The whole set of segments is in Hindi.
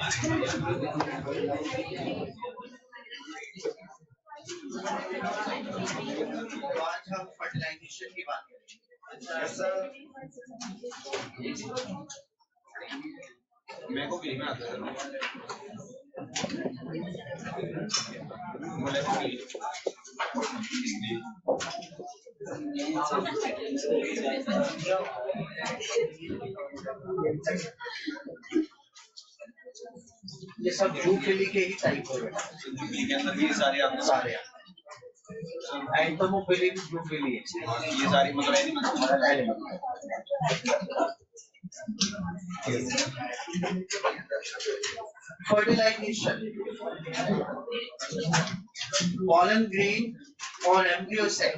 आज हम फर्टिलाइजेशन की बात करेंगे। मेरे को भी आता है। ये सब जूफिली के ही टाइप हो रहे हैं। जूफिली के अंदर ये सारे एंटोमोफिली जूफिली ये सारी फर्टिलाइजेशन, पॉलन ग्रेन और एम्ब्रियो सेट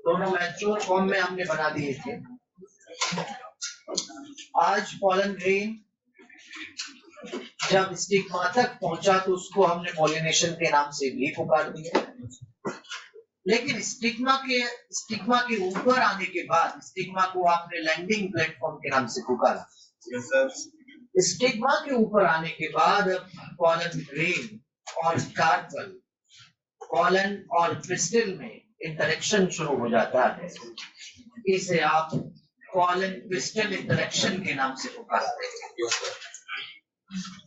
दोनों मैच्योर फॉर्म में हमने बना दिए थे। आज पॉलन ग्रेन जब स्टिग्मा तक पहुंचा तो उसको हमने पॉलिनेशन के नाम से भी पुकार दिया, लेकिन स्टिग्मा के ऊपर आने के बाद स्टिग्मा को आपने लैंडिंग प्लेटफॉर्म के नाम से पुकारा। स्टिग्मा के ऊपर आने के बाद पॉलन ग्रेन और कार्पल, पॉलन और पिस्टिल में इंटरेक्शन शुरू हो जाता है। इसे आप पॉलन पिस्टिल इंटरेक्शन के नाम से पुकारते हैं।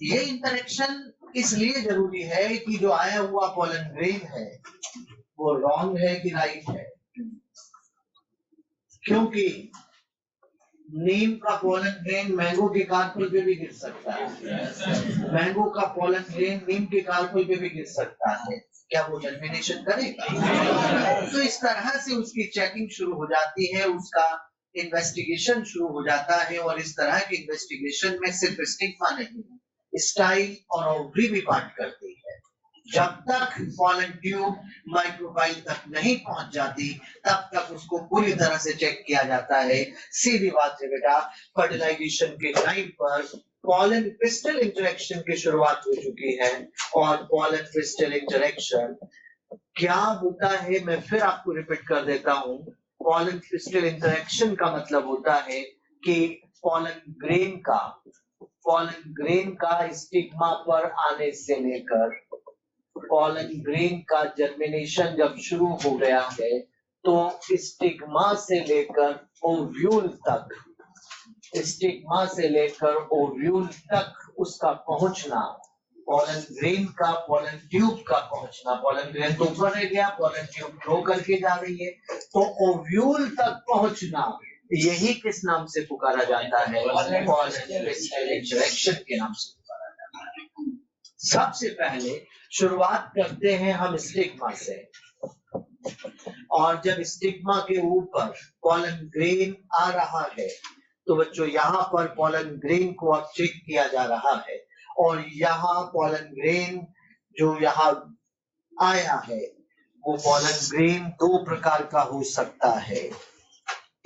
ये इंटरेक्शन इसलिए जरूरी है कि जो आया हुआ पॉलन ग्रेन है वो रॉन्ग है कि राइट है, क्योंकि नीम का पॉलन ग्रेन मैंगो के कार्पल पे भी गिर सकता है, मैंगो का पॉलन ग्रेन नीम के कार्पल पे भी गिर सकता है। क्या वो जर्मिनेशन करेगा? तो इस तरह से उसकी चेकिंग शुरू हो जाती है, उसका इन्वेस्टिगेशन शुरू हो जाता है, और इस तरह के इन्वेस्टिगेशन में सिर्फ स्टिग्मा नहीं, स्टाइल और ओवरी भी पार्ट करती है। जब तक पॉलन ट्यूब माइक्रोबाइल तक नहीं पहुंच जाती तब तक उसको पूरी तरह से चेक किया जाता है। सीधी बात है बेटा, फर्टिलाइजेशन के टाइम पर पॉलन पिस्टल इंटरेक्शन की शुरुआत हो चुकी है, और पॉलन पिस्टल इंटरेक्शन क्या होता है मैं फिर आपको रिपीट कर देता हूं। पॉलन पिस्टल इंटरेक्शन का मतलब होता है कि पॉलन ग्रेन का स्टिग्मा पर आने से लेकर पॉलन ग्रेन का जर्मिनेशन जब शुरू हो गया है तो स्टिग्मा से लेकर ओव्यूल तक उसका पहुंचना, पॉलन ग्रेन का पॉलन ट्यूब का पहुंचना, पॉलन ग्रेन तो ऊपर रह गया, पॉलन ट्यूब ग्रो करके जा रही है, तो ओव्यूल तक पहुंचना, यही किस नाम से पुकारा जाता है? पॉलन पिस्टल इंटरेक्शन के नाम से पुकारा जाता है। सबसे पहले शुरुआत करते हैं हम स्टिग्मा से, और जब स्टिग्मा के ऊपर पॉलन ग्रेन आ रहा है तो बच्चों यहाँ पर पॉलन ग्रेन को अब चेक किया जा रहा है, और यहाँ पॉलन ग्रेन जो यहाँ आया है वो पॉलन ग्रेन दो प्रकार का हो सकता है।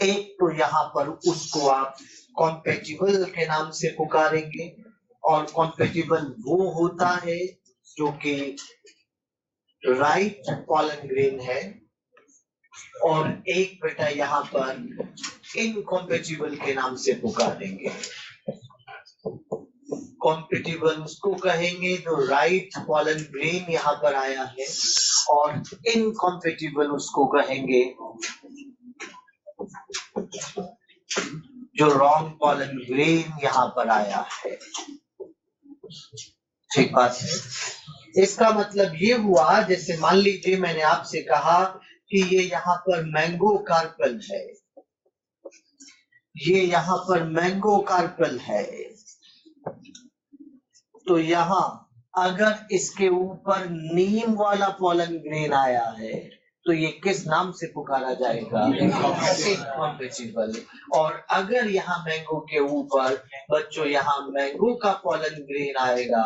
एक तो यहाँ पर उसको आप कॉम्पेटिबल के नाम से पुकारेंगे, और कॉम्पेटिबल वो होता है जो कि राइट पॉलन ग्रेन है, और एक बेटा यहाँ पर इनकॉम्पेटिबल के नाम से पुकारेंगे। कॉम्पेटिबल उसको कहेंगे जो राइट पॉलन ग्रेन यहाँ पर आया है, और इनकॉम्पेटिबल उसको कहेंगे जो रॉन्ग पॉलन ग्रेन यहाँ पर आया है। ठीक बात है। इसका मतलब ये हुआ, जैसे मान लीजिए मैंने आपसे कहा कि ये यहाँ पर मैंगो कार्पल है, ये यहाँ पर मैंगो कार्पल है, तो यहाँ अगर इसके ऊपर नीम वाला पॉलन ग्रेन आया है तो ये किस नाम से पुकारा जाएगा? इनकॉम्पेटिबल। और अगर यहाँ मैंगो के ऊपर बच्चों यहाँ मैंगो का पॉलन ग्रेन आएगा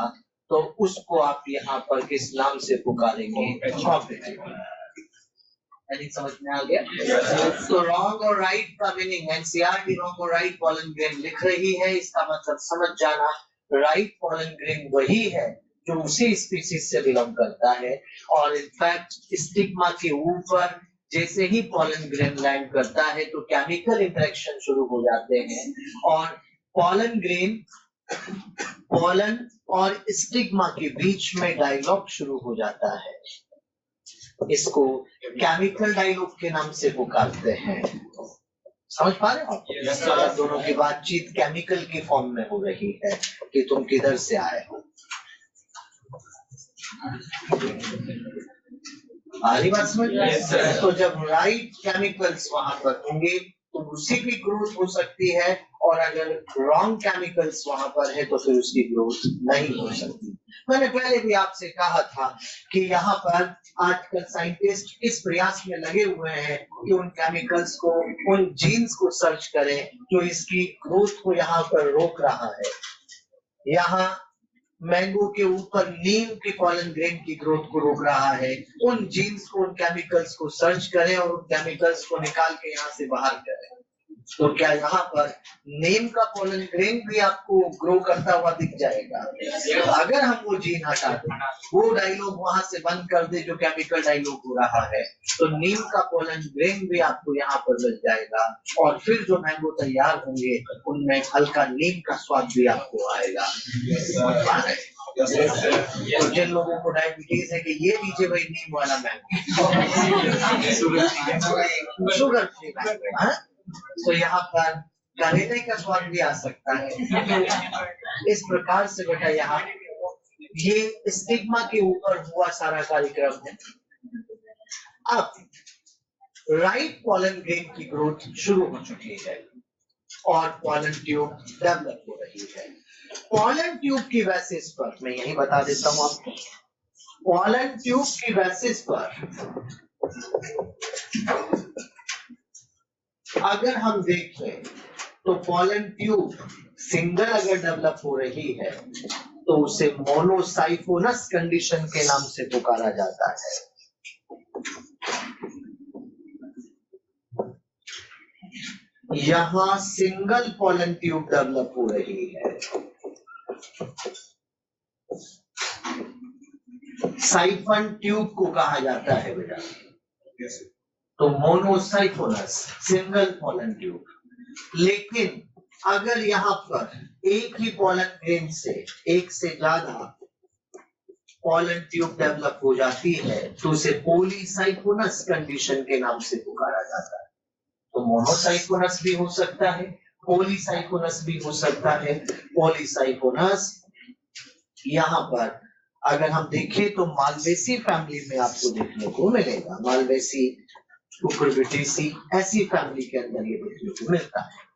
तो उसको आप यहाँ पर किस नाम से पुकारेंगे? कॉम्पेटिबल। समझ में आ गया? तो रॉन्ग और राइट का मीनिंग एनसीईआरटी रॉन्ग और राइट पॉलन ग्रेन लिख रही है, इसका मतलब समझ जाना राइट पॉलन ग्रेन वही है जो उसी स्पीशीज से बिलोंग करता है, और इनफैक्ट स्टिग्मा के ऊपर जैसे ही पॉलन ग्रेन लैंड करता है तो केमिकल इंटरेक्शन शुरू हो जाते हैं, और पॉलन ग्रेन पॉलन और स्टिग्मा के बीच में डायलॉग शुरू हो जाता है। इसको केमिकल डायलॉग के नाम से पुकारते हैं। समझ पा रहे हो? yes, दोनों की बातचीत केमिकल की फॉर्म में हो रही है कि तुम किधर से आए हो। आ रही बात समझ? yes, तो जब राइट केमिकल्स वहां पर होंगे तो उसी की ग्रोथ हो सकती है, और अगर रॉन्ग केमिकल्स वहां पर है तो फिर उसकी ग्रोथ नहीं हो सकती। मैंने पहले भी आपसे कहा था कि यहाँ पर आजकल साइंटिस्ट इस प्रयास में लगे हुए हैं कि उन केमिकल्स को, उन जीन्स को सर्च करें जो इसकी ग्रोथ को यहाँ पर रोक रहा है। यहाँ मैंगो के ऊपर नीम के पॉलन ग्रेन की ग्रोथ को रोक रहा है। उन जीन्स को, उन केमिकल्स को सर्च करें और उन केमिकल्स को निकाल के यहाँ से बाहर करें। तो क्या यहाँ पर नीम का पॉलन ग्रेन भी आपको ग्रो करता हुआ दिख जाएगा? अगर हम वो जीन हटा दें, वो डायलॉग वहां से बंद कर दे जो केमिकल डायलॉग हो रहा है, तो नीम का पॉलन ग्रेन भी आपको यहाँ पर मिल जाएगा, और फिर जो मैंगो तैयार होंगे उनमें हल्का नीम का स्वाद भी आपको आएगा। तो जिन लोगों को डायबिटीज है कि ये लीजिए भाई नीम वाला मैंगो, शुगर फ्री मैंगो, तो यहाँ पर करेले का स्वाद भी आ सकता है। इस प्रकार से बेटा यहाँ ये स्टिग्मा के ऊपर हुआ सारा कार्यक्रम है। अब राइट पॉलन ग्रेन की ग्रोथ शुरू हो चुकी है और पॉलन ट्यूब डेवलप हो रही है। पॉलन ट्यूब की बेसिस पर मैं यही बता देता हूं आपको, पॉलन ट्यूब की बेसिस पर अगर हम देखें तो पॉलन ट्यूब सिंगल अगर डेवलप हो रही है तो उसे मोनोसाइफोनस कंडीशन के नाम से पुकारा जाता है। यहां सिंगल पॉलन ट्यूब डेवलप हो रही है। साइफन ट्यूब को कहा जाता है बेटा, तो मोनोसाइफोनस सिंगल पॉलन ट्यूब। लेकिन अगर यहाँ पर एक ही पॉलन ग्रेन से एक से ज्यादा पॉलन ट्यूब डेवलप हो जाती है तो उसे पॉलीसाइफोनस कंडीशन के नाम से पुकारा जाता है। तो मोनोसाइफोनस भी हो सकता है, पॉलीसाइफोनस भी हो सकता है। पॉलीसाइफोनस यहाँ पर अगर हम देखें तो मालवेसी फैमिली में आपको देखने को मिलेगा। मालवेसी, कुकुरबिटेसी, ऐसी फैमिली के अंदर ये देखने को मिलता है।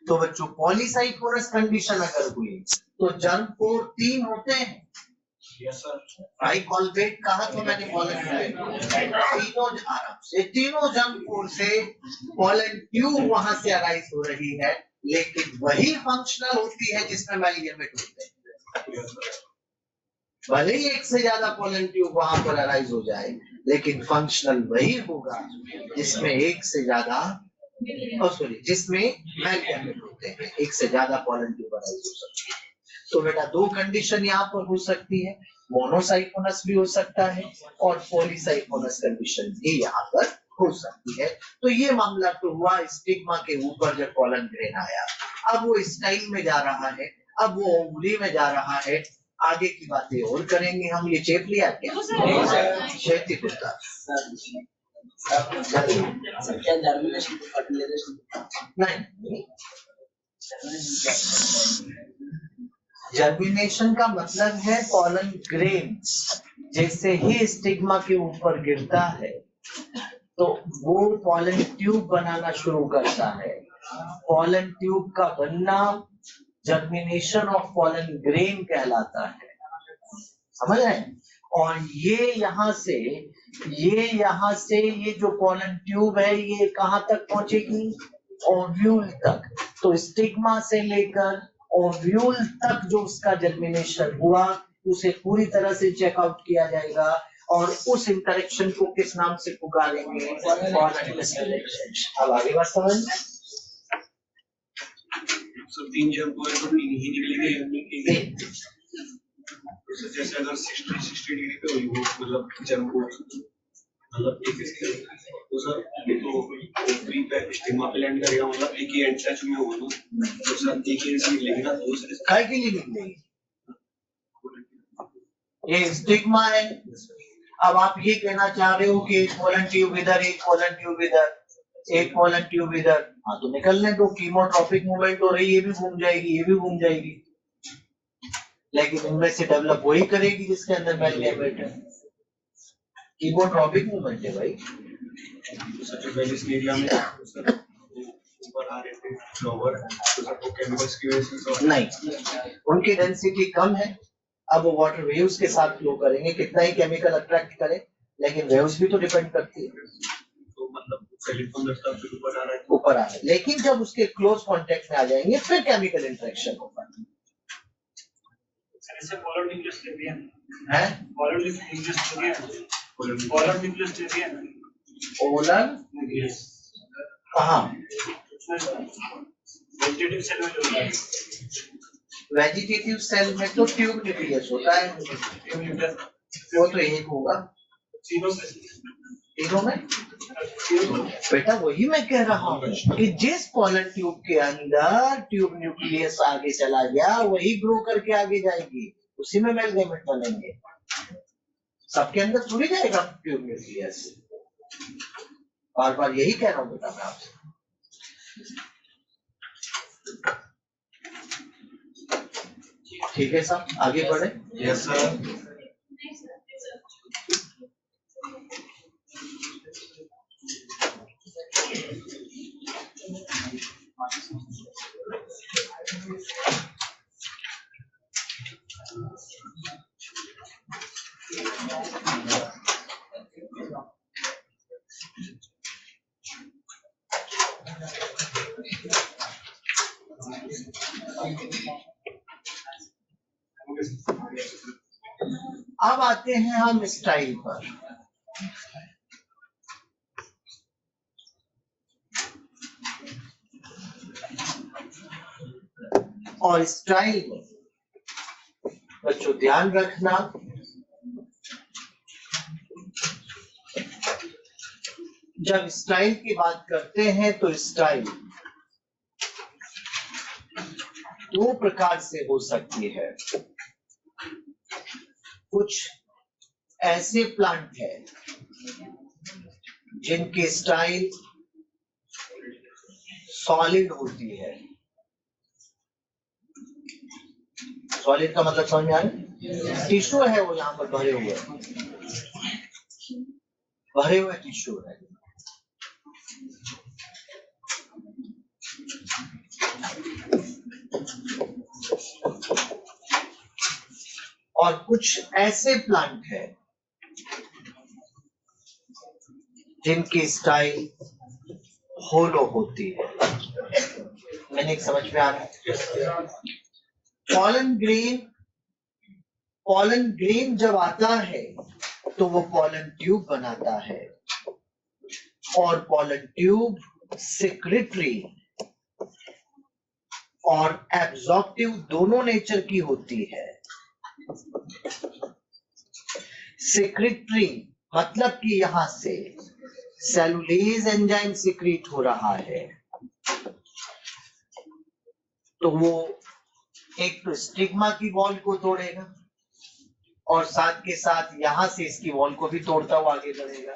तो बच्चों पॉलीसाइफोनस कंडीशन अगर हुई तो जर्मपोर 3 होते हैं। Yes sir. ट्राइकॉल्वेट कहा तो मैंने पॉलन तीनों आराम से, तीनों जर्मपोर से पॉलन ट्यूब वहां से अराइज हो रही है, लेकिन वही फंक्शनल होती है जिसमें मैलिगेमेट होते हैं। भले ही एक से ज्यादा पॉलन ट्यूब वहां पर अराइज हो जाए, लेकिन फंक्शनल वही होगा जिसमें एक से ज्यादा, जिसमें मैलिगेमेट होते हैं, एक से ज्यादा पॉलन ट्यूब अराइज हो सकती है। तो बेटा दो कंडीशन यहाँ पर हो सकती है, मोनोसाइफोनस भी हो सकता है और पॉलीसाइफोनस कंडीशन भी यहाँ पर हो सकती है। तो ये मामला तो हुआ स्टिग्मा के ऊपर जब पॉलन ग्रेन आया। अब वो स्टाइल में जा रहा है, अब वो ओवरी में जा रहा है। आगे की बातें और करेंगे हम। ये चेप लिया क्या? शेती कुत्ता नहीं, जर्मिनेशन का मतलब है पॉलन ग्रेन जैसे ही स्टिग्मा के ऊपर गिरता है तो वो पॉलन ट्यूब बनाना शुरू करता है। पॉलन ट्यूब का बनना जर्मिनेशन ऑफ पॉलन ग्रेन कहलाता है। समझ रहे हैं? और ये यहाँ से ये जो पॉलन ट्यूब है ये कहाँ तक पहुंचेगी? ओव्यूल तक। तो स्टिग्मा से लेकर ओव्यूल तक जो उसका जर्मिनेशन हुआ उसे पूरी तरह से चेकआउट किया जाएगा और उस इंटरेक्शन को किस नाम से पुकारेंगे? Pollen interaction. अब आगे बात समझ में? तीन जंप हुए तो तीन ही निकलेंगे। जैसे अगर 60 डिग्री पे हुई वो मतलब जंप हो, मतलब एक इसके तो सर तो फ्री पे स्टिग्मा पे लैंड करेगा, मतलब एक ही एंड टच में होगा ना, तो सर एक ही निकलेगी ना। दूसरे काय के लिए निकलेगी? ये स्टिग्मा है। अब आप ये कहना चाह रहे हो कि एक पोलन ट्यूब इधर, एक पोलन ट्यूब इधर, एक पोलन ट्यूब इधर, हाँ तो निकलने दो, कीमोट्रॉपिक मूवमेंट हो रही है, ये भी घूम जाएगी, ये भी घूम जाएगी, लेकिन इनमें से डेवलप वही करेगी जिसके अंदर मेल गैमेट है। कीमोट्रॉपिक मूवमेंट है भाई। सच में इस एरिया में सर ऊपर आ रहे थे फ्लावर, तो सर वो केमिकल्स की वजह से तो नहीं, उनकी डेंसिटी कम है। अब वो वाटर वेव्स के साथ फ्लो करेंगे, कितना ही केमिकल अट्रैक्ट करे, लेकिन वेव्स भी तो डिपेंड करती है। तो मतलब सिलिकॉन दस्ता फिर ऊपर आ रहा है, ऊपर आ रहा है, लेकिन जब उसके क्लोज कांटेक्ट में आ जाएंगे फिर केमिकल इंटरेक्शन होगा। ऐसे पोलर न्यूक्लियस ले दिया है पोलर न्यूक्लियस ले दिया पोलर न्यूक्लियस ले दिया पोलर न्यूक्लियस कहाँ? वेजिटेटिव सेल में जो है वेजिटेटिव सेल में तो ट्यूब न्यूक्लियस होता है, वो तो एक होगा जीरो से तीनों में। बेटा वही मैं कह रहा हूँ कि जिस पोलन ट्यूब के अंदर ट्यूब न्यूक्लियस आगे चला गया वही ग्रो करके आगे जाएगी, उसी में मेल गैमेट बनेंगे। सबके अंदर थोड़ी जाएगा ट्यूब न्यूक्लियस। बार बार यही कह रहा हूँ बेटा मैं आपसे। ठीक है साहब, आगे बढ़े। Yes sir. अब आते हैं हम स्टाइल पर। और स्टाइल में बच्चों ध्यान रखना, जब स्टाइल की बात करते हैं तो स्टाइल दो प्रकार से हो सकती है। कुछ ऐसे प्लांट है जिनकी स्टाइल सॉलिड होती है। सॉलिड का मतलब समझ में आ रहा है? टिश्यू है वो यहाँ पर भरे हुए टिश्यू है। और कुछ ऐसे प्लांट है जिनकी स्टाइल होलो होती है। मैंने एक समझ में आ रहा है? पॉलन ग्रेन जब आता है तो वो पॉलन ट्यूब बनाता है, और पॉलन ट्यूब सेक्रेटरी और एब्जॉर्प्टिव दोनों नेचर की होती है। सेक्रेटरी मतलब कि यहां से सेलुलेज एंजाइम सिक्रीट हो रहा है, तो वो एक तो स्टिग्मा की वॉल को तोड़ेगा और साथ के साथ यहां से इसकी वॉल को भी तोड़ता हुआ आगे बढ़ेगा।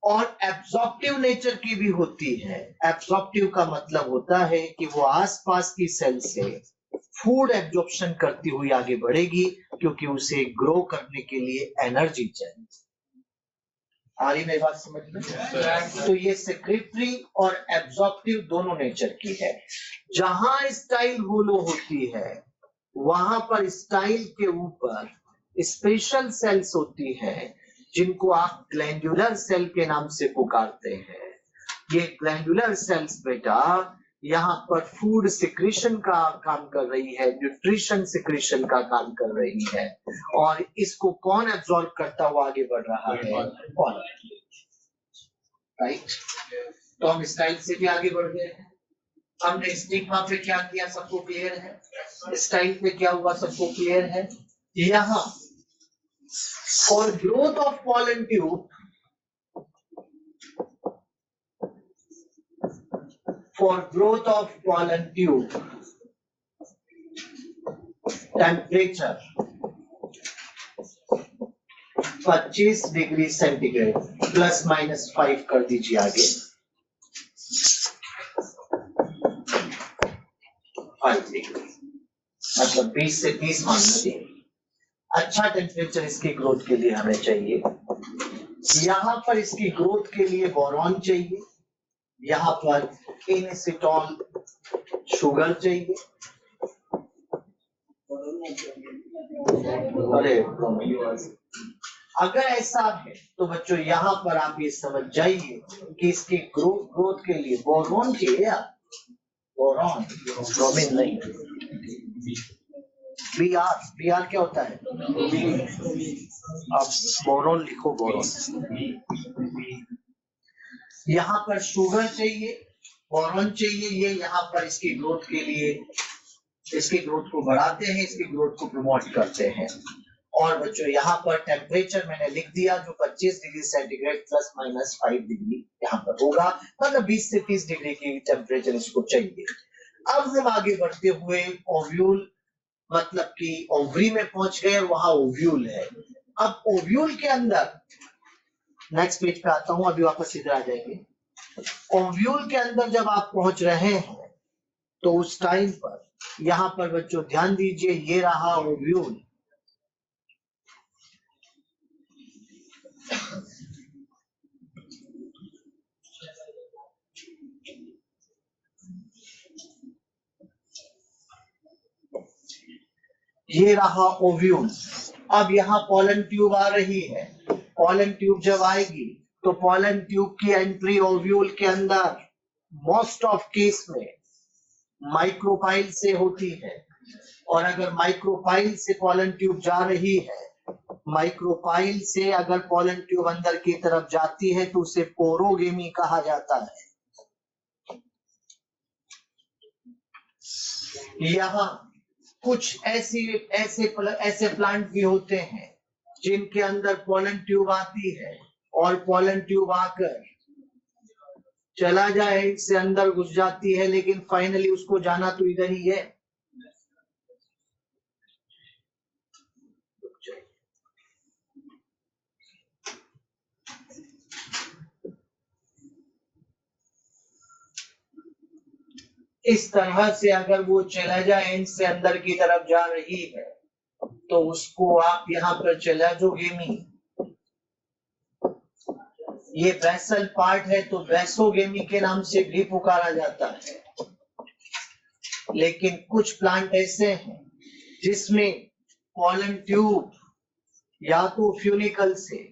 और एब्जॉर्प्टिव नेचर की भी होती है। एब्जॉर्प्टिव का मतलब होता है कि वो आसपास की सेल से फूड एब्जॉर्प्शन करती हुई आगे बढ़ेगी, क्योंकि उसे ग्रो करने के लिए एनर्जी चाहिए। आ रही मेरी बात समझ में? तो ये सेक्रेटरी और एब्जॉर्प्टिव दोनों नेचर की है। जहां स्टाइल होलो होती है वहां पर स्टाइल के ऊपर स्पेशल सेल्स होती हैं जिनको आप ग्लैंडुलर सेल के नाम से पुकारते हैं। ये ग्लैंडुलर सेल्स बेटा यहाँ पर फूड सिक्रीशन का काम कर रही है, न्यूट्रिशन सिक्रीशन का काम कर रही है, और इसको कौन एब्जॉर्ब करता हुआ आगे बढ़ रहा है? कौन? राइट। तो हम स्टाइल से भी आगे बढ़ गए हैं। हमने स्टिग्मा पे क्या किया सबको क्लियर है, स्टाइल पे क्या हुआ सबको क्लियर है। यहाँ for growth of pollen tube, for growth of pollen tube, temperature 25 degree centigrade plus minus 5 कर दीजिए आगे 5 डिग्री मतलब 20 से 30 मान लीजिए। अच्छा टेम्परेचर इसकी ग्रोथ के लिए हमें चाहिए। यहां पर इसकी ग्रोथ के लिए बोरॉन चाहिए, यहां पर इनएसिटॉल शुगर चाहिए। अरे अगर ऐसा है तो बच्चों यहां पर आप ये समझ जाइए कि इसकी ग्रोथ के लिए बोरॉन चाहिए या बोरॉन, ब्रोमीन नहीं। बीआर क्या होता है? आप बोरॉन लिखो, बोरॉन। यहाँ पर शुगर चाहिए, बोरॉन चाहिए, ये यहाँ पर इसकी ग्रोथ के लिए इसकी ग्रोथ को बढ़ाते हैं, इसकी ग्रोथ को प्रमोट करते हैं। और बच्चों यहाँ पर टेम्परेचर मैंने लिख दिया जो 25 degree centigrade plus minus 5 degree यहाँ पर होगा, मतलब 20 से 30 डिग्री की टेम्परेचर इसको चाहिए। अब हम आगे बढ़ते हुए ओव्यूल मतलब कि ओवरी में पहुंच गए, वहां ओव्यूल है। अब ओव्यूल के अंदर नेक्स्ट पेज पे आता हूं, अभी वापस इधर आ जाएंगे। ओव्यूल के अंदर जब आप पहुंच रहे हैं तो उस टाइम पर यहां पर बच्चों ध्यान दीजिए, ये रहा ओव्यूल। ये रहा ओव्यूल। अब यहाँ पॉलन ट्यूब आ रही है। पॉलन ट्यूब जब आएगी तो पॉलन ट्यूब की एंट्री ओव्यूल के अंदर मोस्ट ऑफ केस में माइक्रोपाइल से होती है। और अगर माइक्रोपाइल से पॉलन ट्यूब जा रही है, माइक्रोपाइल से अगर पॉलन ट्यूब अंदर की तरफ जाती है तो उसे पोरोगेमी कहा जाता है। यहाँ कुछ ऐसे प्लांट भी होते हैं जिनके अंदर पॉलन ट्यूब आती है और पॉलन ट्यूब आकर चला जाए से अंदर घुस जाती है, लेकिन फाइनली उसको जाना तो इधर ही है। इस तरह से अगर वो चला जाए एंड से अंदर की तरफ जा रही है तो उसको आप यहाँ पर चलाजोगेमी, ये बेसल पार्ट है तो बेसोगेमी के नाम से भी पुकारा जाता है। लेकिन कुछ प्लांट ऐसे हैं जिसमें पॉलन ट्यूब या तो फ्यूनिकल से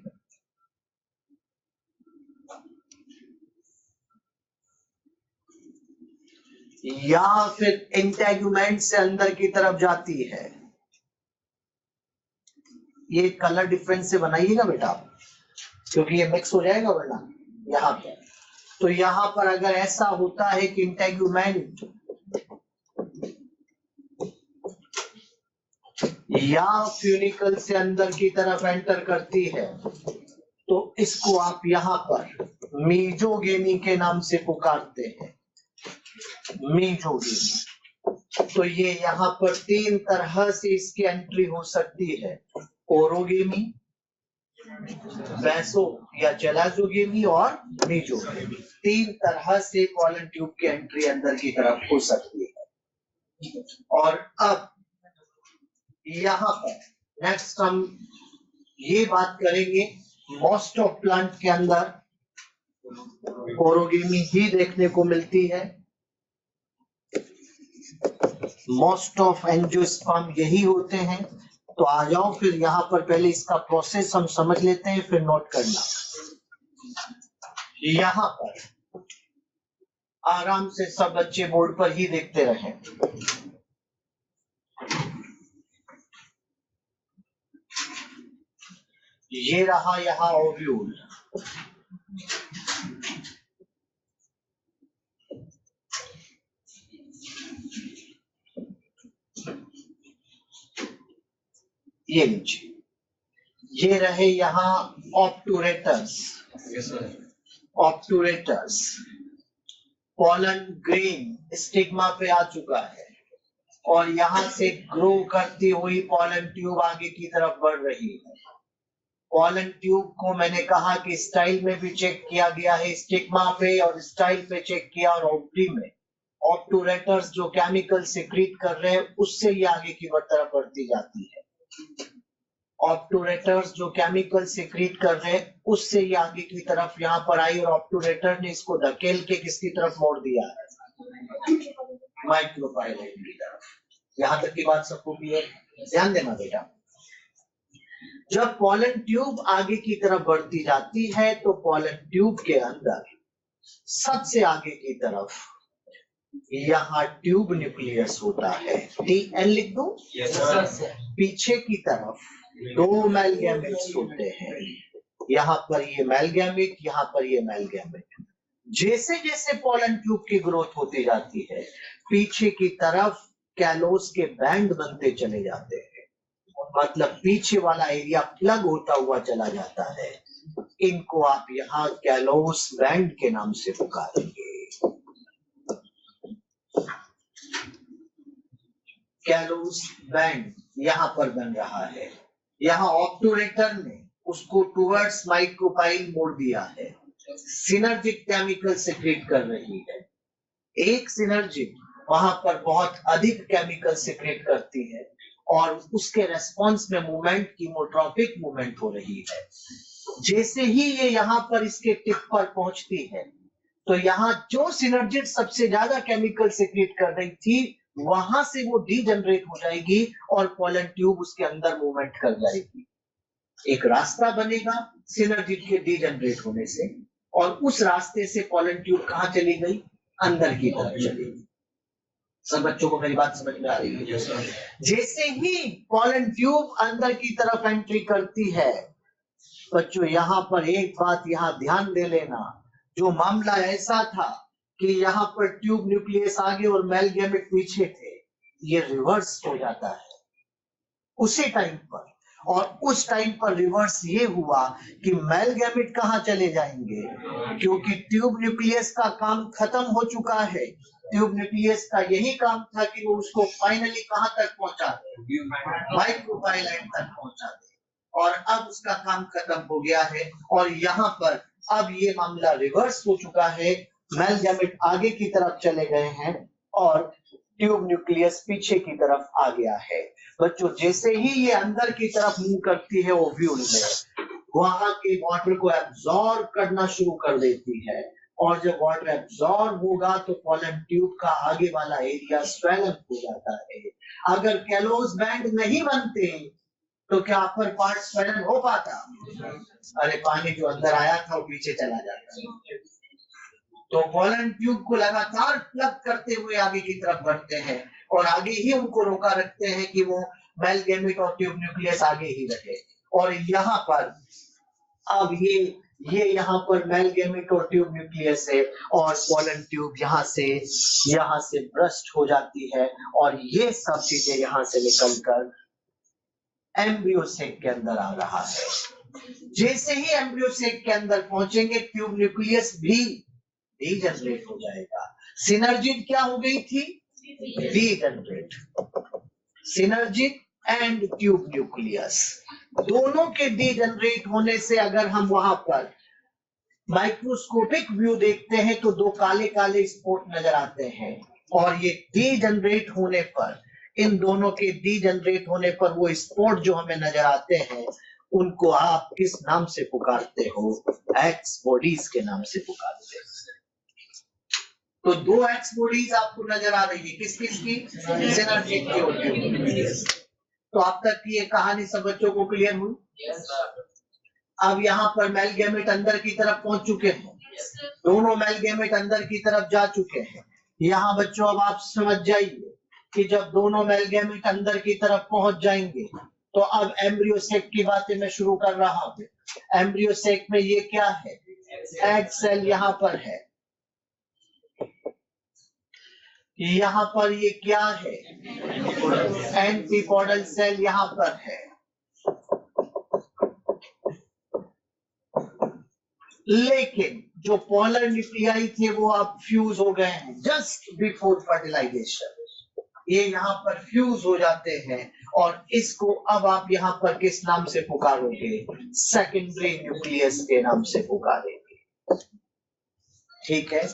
या फिर इंटेगुमेंट से अंदर की तरफ जाती है। ये कलर डिफरेंस से बनाइएगा बेटा, क्योंकि ये मिक्स हो जाएगा वरना यहाँ पर। तो यहाँ पर अगर ऐसा होता है कि इंटेगुमेंट या फ्यूनिकल से अंदर की तरफ एंटर करती है तो इसको आप यहाँ पर मीजोगेमी के नाम से पुकारते हैं। मीजोगेमी। तो ये यहाँ पर 3 तरह से इसकी एंट्री हो सकती है, ओरोगेमी, बैसो या चलाजोगेमी और मीजोगेमी। 3 तरह से पॉलन ट्यूब की एंट्री अंदर की तरफ हो सकती है। और अब यहाँ पर नेक्स्ट हम ये बात करेंगे, मोस्ट ऑफ प्लांट के अंदर ओरोगेमी ही देखने को मिलती है। मोस्ट ऑफ एंजियोस्पर्म यही होते हैं। तो आ जाओ फिर यहाँ पर पहले इसका प्रोसेस हम समझ लेते हैं, फिर नोट करना। यहाँ पर आराम से सब बच्चे बोर्ड पर ही देखते रहें। ये रहा यहाँ ओव्यूल। ये लीजिए, ये रहे यहाँ ऑब्टूरेटस। ऑब्टूरेटस पॉलन ग्रेन स्टिग्मा पे आ चुका है और यहाँ से ग्रो करती हुई पॉलन ट्यूब आगे की तरफ बढ़ रही है। पोलन ट्यूब को मैंने कहा कि स्टाइल में भी चेक किया गया है, स्टिग्मा पे और स्टाइल पे चेक किया, और ओवरी में ऑब्टूरेटर्स जो केमिकल सिक्रीट कर रहे हैं उससे ये आगे की तरफ बढ़ती जाती है। ऑब्टूरेटर्स जो केमिकल सिक्रीट कर रहे हैं उससे ये आगे की तरफ यहाँ पर आई, और ऑब्टूरेटर ने इसको धकेल के किसकी तरफ मोड़ दिया है, माइक्रोफाइलाइट की तरफ। यहाँ तक की बात सबको क्लियर? ध्यान देना बेटा, जब पोलन ट्यूब आगे की तरफ बढ़ती जाती है तो पोलन ट्यूब के अंदर सबसे आगे की तरफ यहाँ ट्यूब न्यूक्लियस होता है। TN लिख दो। पीछे की तरफ दो मेल गैमेट्स होते हैं, यहाँ पर ये मेल गैमेट, यहाँ पर ये मेल गैमेट। जैसे जैसे पोलन ट्यूब की ग्रोथ होती जाती है पीछे की तरफ कैलोस के बैंड बनते चले जाते हैं, मतलब पीछे वाला एरिया प्लग होता हुआ चला जाता है। इनको आप यहाँ कैलोस बैंड के नाम से पुकारेंगे। कैलोस बैंड यहाँ पर बन रहा है, यहाँ ऑब्टूरेटर ने उसको टुवर्ड्स माइक्रोपाइल मोड़ दिया है। सिनर्जिक केमिकल सिक्रीट कर रही है, एक सिनर्जिक वहां पर बहुत अधिक केमिकल सिक्रेट करती है और उसके रेस्पॉन्स में मूवमेंट कीमोट्रॉपिक मूवमेंट हो रही है। जैसे ही ये यहाँ पर इसके टिप पर पहुंचती है तो यहाँ जो सिनर्जिक सबसे ज्यादा केमिकल सिक्रेट कर रही थी वहां से वो डीजनरेट हो जाएगी और पोलन ट्यूब उसके अंदर मूवमेंट कर जाएगी। एक रास्ता बनेगा सिनर्जिक के डीजनरेट होने से, और उस रास्ते से पोलन ट्यूब कहाँ चली गई, अंदर की तरफ चली गई। सब बच्चों को मेरी बात समझ में आ रही है? जैसे ही पोलन ट्यूब अंदर की तरफ एंट्री करती है बच्चों, यहाँ पर एक बात यहाँ ध्यान दे लेना, जो मामला ऐसा था कि यहाँ पर ट्यूब न्यूक्लियस आगे और मेल गैमेट पीछे थे, ये रिवर्स हो जाता है उसी टाइम पर। और उस टाइम पर रिवर्स ये हुआ कि मेल गैमेट कहाँ चले जाएंगे, क्योंकि ट्यूब न्यूक्लियस का काम खत्म हो चुका है। ट्यूब न्यूक्लियस का यही काम था कि वो उसको फाइनली कहाँ तक पहुंचा दे, माइक्रोफाइलाइट तक पहुंचा दे, और अब उसका काम खत्म हो गया है। और यहाँ पर अब ये मामला रिवर्स हो चुका है, मेल गैमेट आगे की तरफ चले गए हैं और ट्यूब न्यूक्लियस पीछे की तरफ आ गया है। बच्चों जैसे ही ये अंदर की तरफ मूव करती है ओव्यूल में, वहां के वाटर को एब्जॉर्ब करना शुरू कर देती है, और जब वाटर एब्जॉर्ब होगा तो पोलन ट्यूब का आगे वाला एरिया स्वेलन हो जाता है। अगर कैलोस बैंड नहीं बनते तो क्या अपर पार्ट स्वेलन हो पाता? अरे पानी जो अंदर आया था वो पीछे चला जाता। तो पोलन ट्यूब को लगातार प्लग करते हुए आगे की तरफ बढ़ते हैं और आगे ही उनको रोका रखते हैं कि वो मेल गैमेट और ट्यूब न्यूक्लियस आगे ही रहे। और यहाँ पर अब ये यहाँ पर मेल गैमेट और ट्यूब न्यूक्लियस है और पोलन ट्यूब यहाँ से ब्रस्ट हो जाती है और ये सब चीजें यहाँ से निकलकर एम्ब्रियो सेक के अंदर आ रहा है। जैसे ही एम्ब्रियो सेक के अंदर पहुंचेंगे ट्यूब न्यूक्लियस भी डीजनरेट हो जाएगा। सिनर्जिड क्या हो गई थी? Degenerate. Synergid and tube nucleus दोनों के डीजनरेट होने से अगर हम वहां पर माइक्रोस्कोपिक व्यू देखते हैं तो दो काले काले स्पॉट नजर आते हैं, और ये डीजनरेट होने पर, इन दोनों के डीजनरेट होने पर वो स्पॉट जो हमें नजर आते हैं उनको आप किस नाम से पुकारते हो? एक्स बॉडीज के नाम से पुकारते हो। तो दो एक्स बॉडीज आपको नजर आ रही है, किस किस की? सिनर्जिक की और ट्यूब न्यूक्लियस। तो अब तक की ये कहानी सब बच्चों को क्लियर हुई? अब यहाँ पर मेल गैमेट अंदर की तरफ पहुंच चुके हैं, दोनों मेल गैमेट अंदर की तरफ जा चुके हैं। यहाँ बच्चों अब आप समझ जाइए कि जब दोनों मेल गैमेट अंदर की तरफ पहुंच जाएंगे तो अब एम्ब्रियो सेक की बातें मैं शुरू कर रहा हूँ। एम्ब्रियो सेक में ये क्या है? एग सेल यहाँ पर है, यहाँ पर ये क्या है? एंटीपोडल सेल यहाँ पर है। लेकिन जो पोलर न्यूक्लियाई थे वो अब फ्यूज हो गए हैं जस्ट बिफोर फर्टिलाइजेशन। ये यहाँ पर फ्यूज हो जाते हैं और इसको अब आप यहाँ पर किस नाम से पुकारोगे? सेकेंडरी न्यूक्लियस के नाम से पुकारेंगे। ठीक है,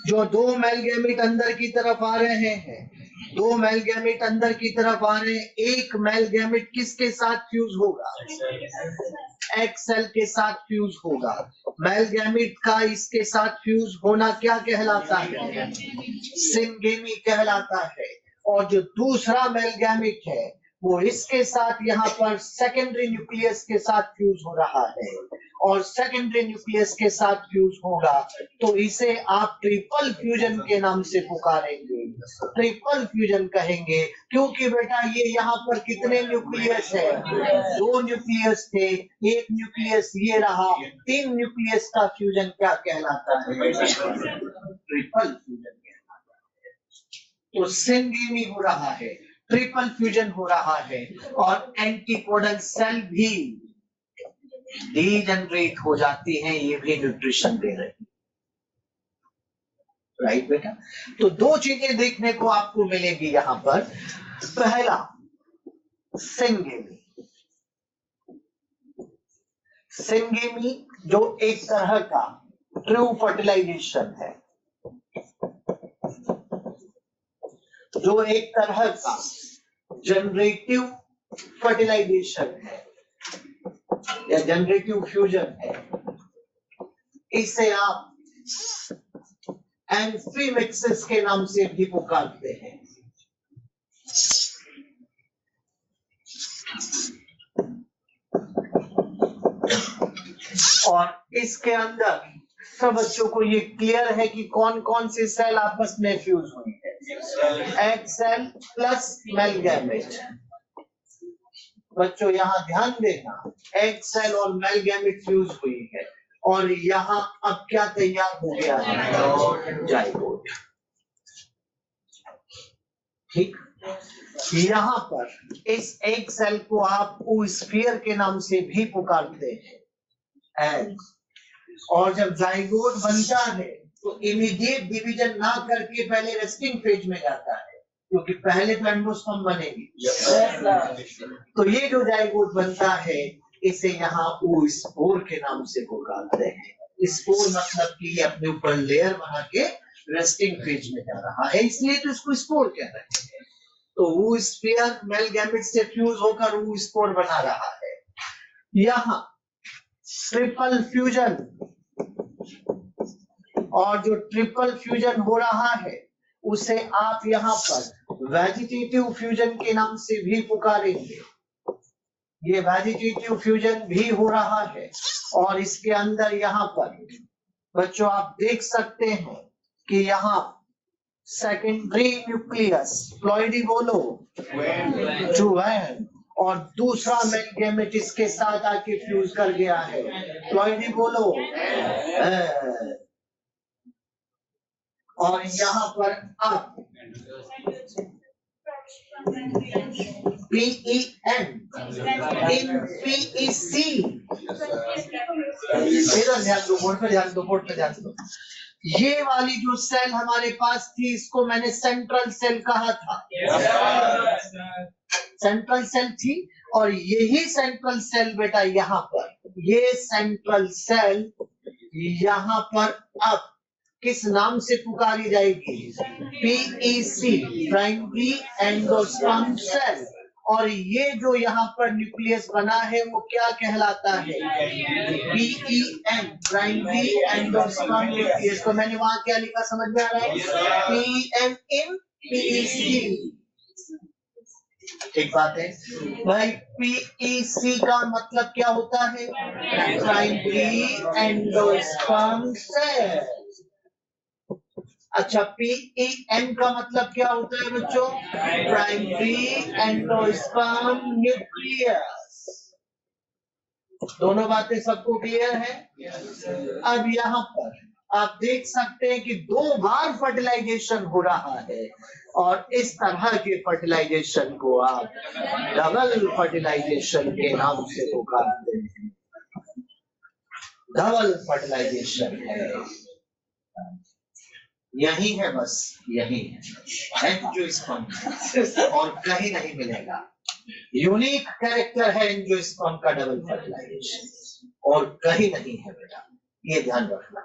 जो दो मेल गैमेट अंदर की तरफ आ रहे हैं, दो मेल गैमेट अंदर की तरफ आ रहे हैं, एक मेल गैमेट किसके साथ फ्यूज होगा? एक्स सेल के साथ फ्यूज होगा। मेल गैमेट का इसके साथ फ्यूज होना क्या कहलाता है? सिंगेमी कहलाता है। और जो दूसरा मेल गैमेट है वो इसके साथ यहाँ पर सेकेंडरी न्यूक्लियस के साथ फ्यूज हो रहा है, और सेकेंडरी न्यूक्लियस के साथ फ्यूज होगा तो इसे आप ट्रिपल फ्यूजन के नाम से पुकारेंगे। ट्रिपल फ्यूजन कहेंगे क्योंकि बेटा ये यहाँ पर कितने न्यूक्लियस है? दो न्यूक्लियस थे, एक न्यूक्लियस ये रहा, तीन न्यूक्लियस का फ्यूजन क्या कहलाता है? ट्रिपल फ्यूजन कहलाता है। तो सिंगेमी हो रहा है, ट्रिपल फ्यूजन हो रहा है, और एंटीकोडल सेल भी डीजनरेट हो जाती हैं, ये भी न्यूट्रिशन दे रही है। राइट बेटा? तो दो चीजें देखने को आपको मिलेगी यहां पर। पहला सिंगेमी, सिंगेमी जो एक तरह का ट्रू फर्टिलाइजेशन है, जो एक तरह का जनरेटिव फर्टिलाइजेशन है या जनरेटिव फ्यूजन है, इसे आप एम्फीमिक्सिस के नाम से भी पुकारते हैं। और इसके अंदर सब बच्चों को ये क्लियर है कि कौन कौन सी सेल आपस में फ्यूज हुई है? Egg cell plus male gamete. बच्चों यहाँ ध्यान देना, एग सेल और मेल गैमेट फ्यूज हुई है, और यहाँ अब क्या तैयार हो गया है? जाइगोट। ठीक, यहाँ पर इस एग सेल को आप oosphere के नाम से भी पुकारते हैं, एग। और जब जाइगोट बनता है तो इमीडिएट डिवीजन ना करके पहले रेस्टिंग फेज में जाता है, क्योंकि पहले तो एंडोस्पर्म बनेगी। तो ये जो जाइगोट बनता है इसे यहाँ oospore के नाम से पुकारते हैं। स्पोर मतलब कि ये अपने ऊपर लेयर बना के रेस्टिंग फेज में जा रहा है, इसलिए तो इसको स्पोर कह रहे हैं। तो oosphere मेल गैमेट से फ्यूज होकर oospore बना रहा है। यहाँ ट्रिपल फ्यूजन, और जो ट्रिपल फ्यूजन हो रहा है उसे आप यहाँ पर वेजिटेटिव फ्यूजन के नाम से भी पुकारेंगे। ये वेजिटेटिव फ्यूजन भी हो रहा है, और इसके अंदर यहाँ पर बच्चों आप देख सकते हैं कि यहाँ सेकेंडरी न्यूक्लियस, प्लॉइडी बोलो, जुवैन, और दूसरा मेल गैमेट इसके साथ आके फ्यूज कर गया है, प्लॉइडी बोलो। और यहाँ पर अब PEN इन PEC, इधर ध्यान दो, बोर्ड पे ध्यान दो, बोर्ड पे ध्यान दो। ये वाली जो सेल हमारे पास थी इसको मैंने सेंट्रल सेल कहा था। सेंट्रल सेल थी, और यही सेंट्रल सेल बेटा यहाँ पर, ये सेंट्रल सेल यहाँ पर अब किस नाम से पुकारी जाएगी? PEC, primary endosperm cell. और ये जो यहाँ पर न्यूक्लियस बना है वो क्या कहलाता है? PEN, primary endosperm nucleus. तो मैंने वहां क्या लिखा, समझ में आ रहा है? PEN इन PEC। ठीक बात है भाई। PEC का मतलब क्या होता है? Primary endosperm cell. अच्छा, PEN का मतलब क्या होता है बच्चों? Primary endosperm nucleus. दोनों बातें सबको क्लियर है? अब यहाँ पर आप देख सकते हैं कि 2 बार फर्टिलाइजेशन हो रहा है, और इस तरह के फर्टिलाइजेशन को आप डबल फर्टिलाइजेशन के नाम से पुकारते हैं। डबल फर्टिलाइजेशन है, यही है, बस यही है जो इसको और कहीं नहीं मिलेगा। यूनिक कैरेक्टर है एंजियोस्पर्म का डबल फर्टिलाइजेशन, और कहीं नहीं है बेटा, ये ध्यान रखना।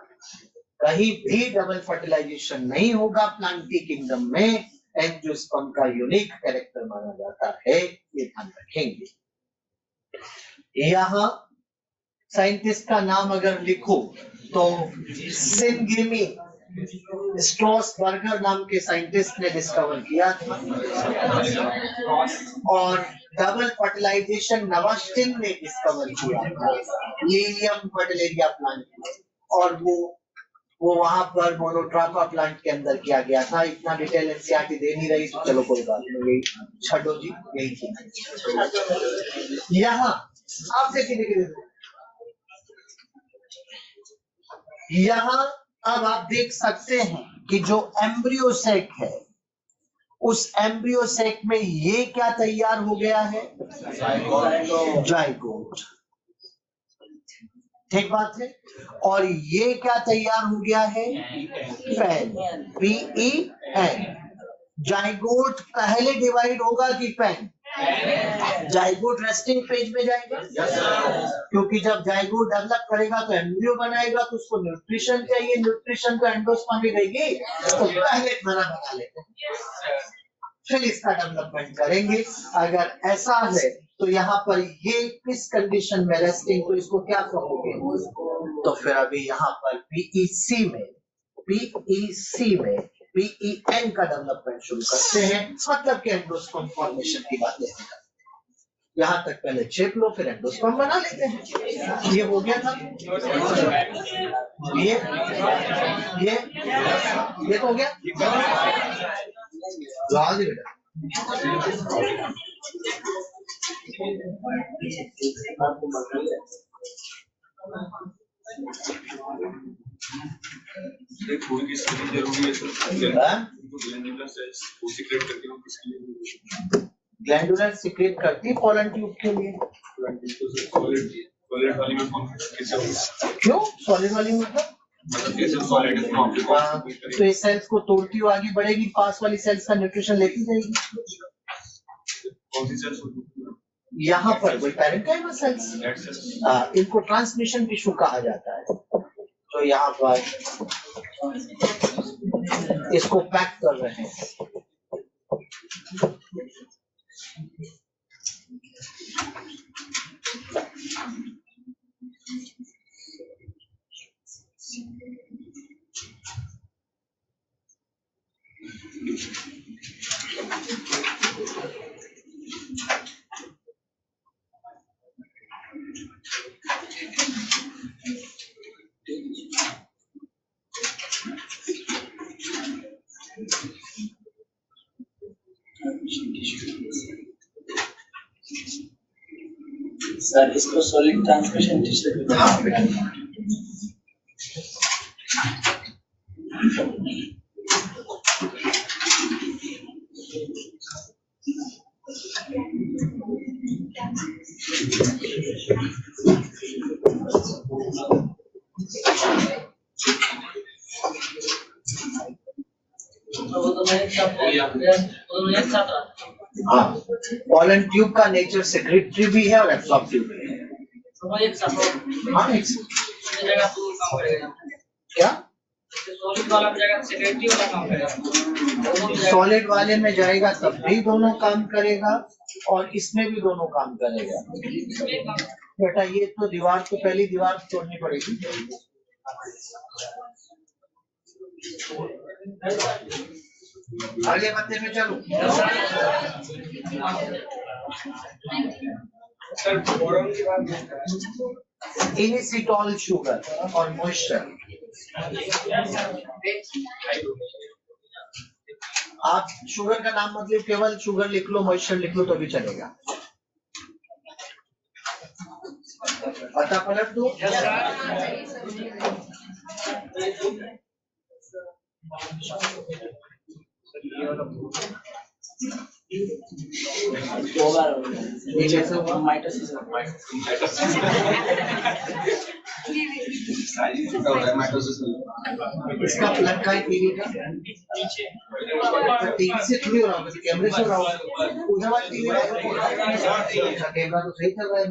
कहीं भी डबल फर्टिलाइजेशन नहीं होगा प्लांटी किंगडम में, एंजियोस्पर्म का यूनिक कैरेक्टर माना जाता है, ये ध्यान रखेंगे। यहां साइंटिस्ट का नाम अगर लिखो तो सिनगिमी स्ट्रॉसबर्गर नाम के साइंटिस्ट ने डिस्कवर किया था, और डबल फर्टिलाइजेशन नवास्टिन ने डिस्कवर किया था, लीलियम फर्टिलेरिया प्लांट, और वो वहां पर मोनोट्रापा प्लांट के अंदर किया गया था। इतना डिटेल एनसीईआरटी दे नहीं रही, तो चलो कोई बात नहीं, यही छठो जी यही थी। यहाँ आप देखिए, यहाँ अब आप देख सकते हैं कि जो एम्ब्रियो सेक है, उस एम्ब्रियो सेक में ये क्या तैयार हो गया है, जाइगोट, ठीक बात है। और ये क्या तैयार हो गया है, पेन, PEN। जाइगोट पहले डिवाइड होगा कि पेन? जाइगोट रेस्टिंग फेज में जाएगा, क्योंकि जब जाइगोट डेवलप करेगा तो एम्ब्रियो बनाएगा, तो उसको न्यूट्रिशन चाहिए, न्यूट्रिशन तो एंडोस्पर्म ही देगी, तो पहले खाना बना लेते हैं, फिर इसका डेवलपमेंट करेंगे। अगर ऐसा है तो यहाँ पर ये किस कंडीशन में रेस्टिंग, तो इसको क्या कहोगे, तो फिर अभी यहाँ पर PEC में PEN का डेवलपमेंट शुरू करते हैं, मतलब कि एंडोस्पर्म फॉर्मेशन की बातें हैं। यहाँ तक पहले चेप लो, फिर एंडोस्पर्म बना लेते हैं। ये हो गया था, ये तो हो गया। राज बेटा फूड की स्टडी जरूरी है सर, ग्लैंडुलर सेल्स को सीक्रेट करके हम किसके लिए, ग्लैंडुलर सीक्रेट करती पोलन ट्यूब के लिए। सॉलिड वाली में कौन कैसे होगा, क्यों सॉलिड वाली में मतलब कैसे सॉलिड तो ये सेल्स को तोड़ती हुई आगे बढ़ेगी, पास वाली सेल्स का न्यूट्रिशन लेती जाएगी। कौन सी सेल्स होती है, यहाँ पर वही पैरेंकाइमा सेल्स, इनको ट्रांसमिशन टिश्यू कहा जाता है। तो यहाँ पर इसको पैक कर रहे हैं, सर इसको सॉलिड ट्रांसमिशन टिश्यू, हाँ बेटा। हाँ, पोलन ट्यूब का नेचर सेक्रेटरी भी है और एब्सॉर्प्टिव भी है। हाँ, क्या सॉलिड वाले में जाएगा तब भी दोनों काम करेगा, और इसमें भी दोनों काम करेगा। बेटा ये तो दीवार को पहली दीवार तोड़नी पड़ेगी। आगे बढ़ते में चलो। इनिसिटॉल शुगर और मॉइस्चर, आप शुगर का नाम मतलब केवल शुगर लिख लो, मॉइस्चर लिख लो तो भी चलेगा। पता पलट दो। इसका प्लग का है टीवी का, टीवी से थोड़ी हो रहा होगा, कैमरे से हो रहा होगा। उधर वाली टीवी का कैमरा तो सही चल रहा है।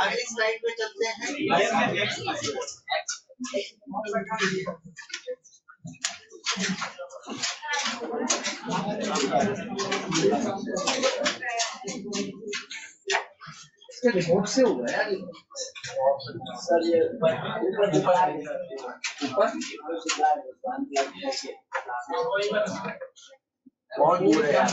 अगली स्लाइड पे चलते हैं। इसके रिमोट से होगा यार। सर ये बहुत दूर है यार।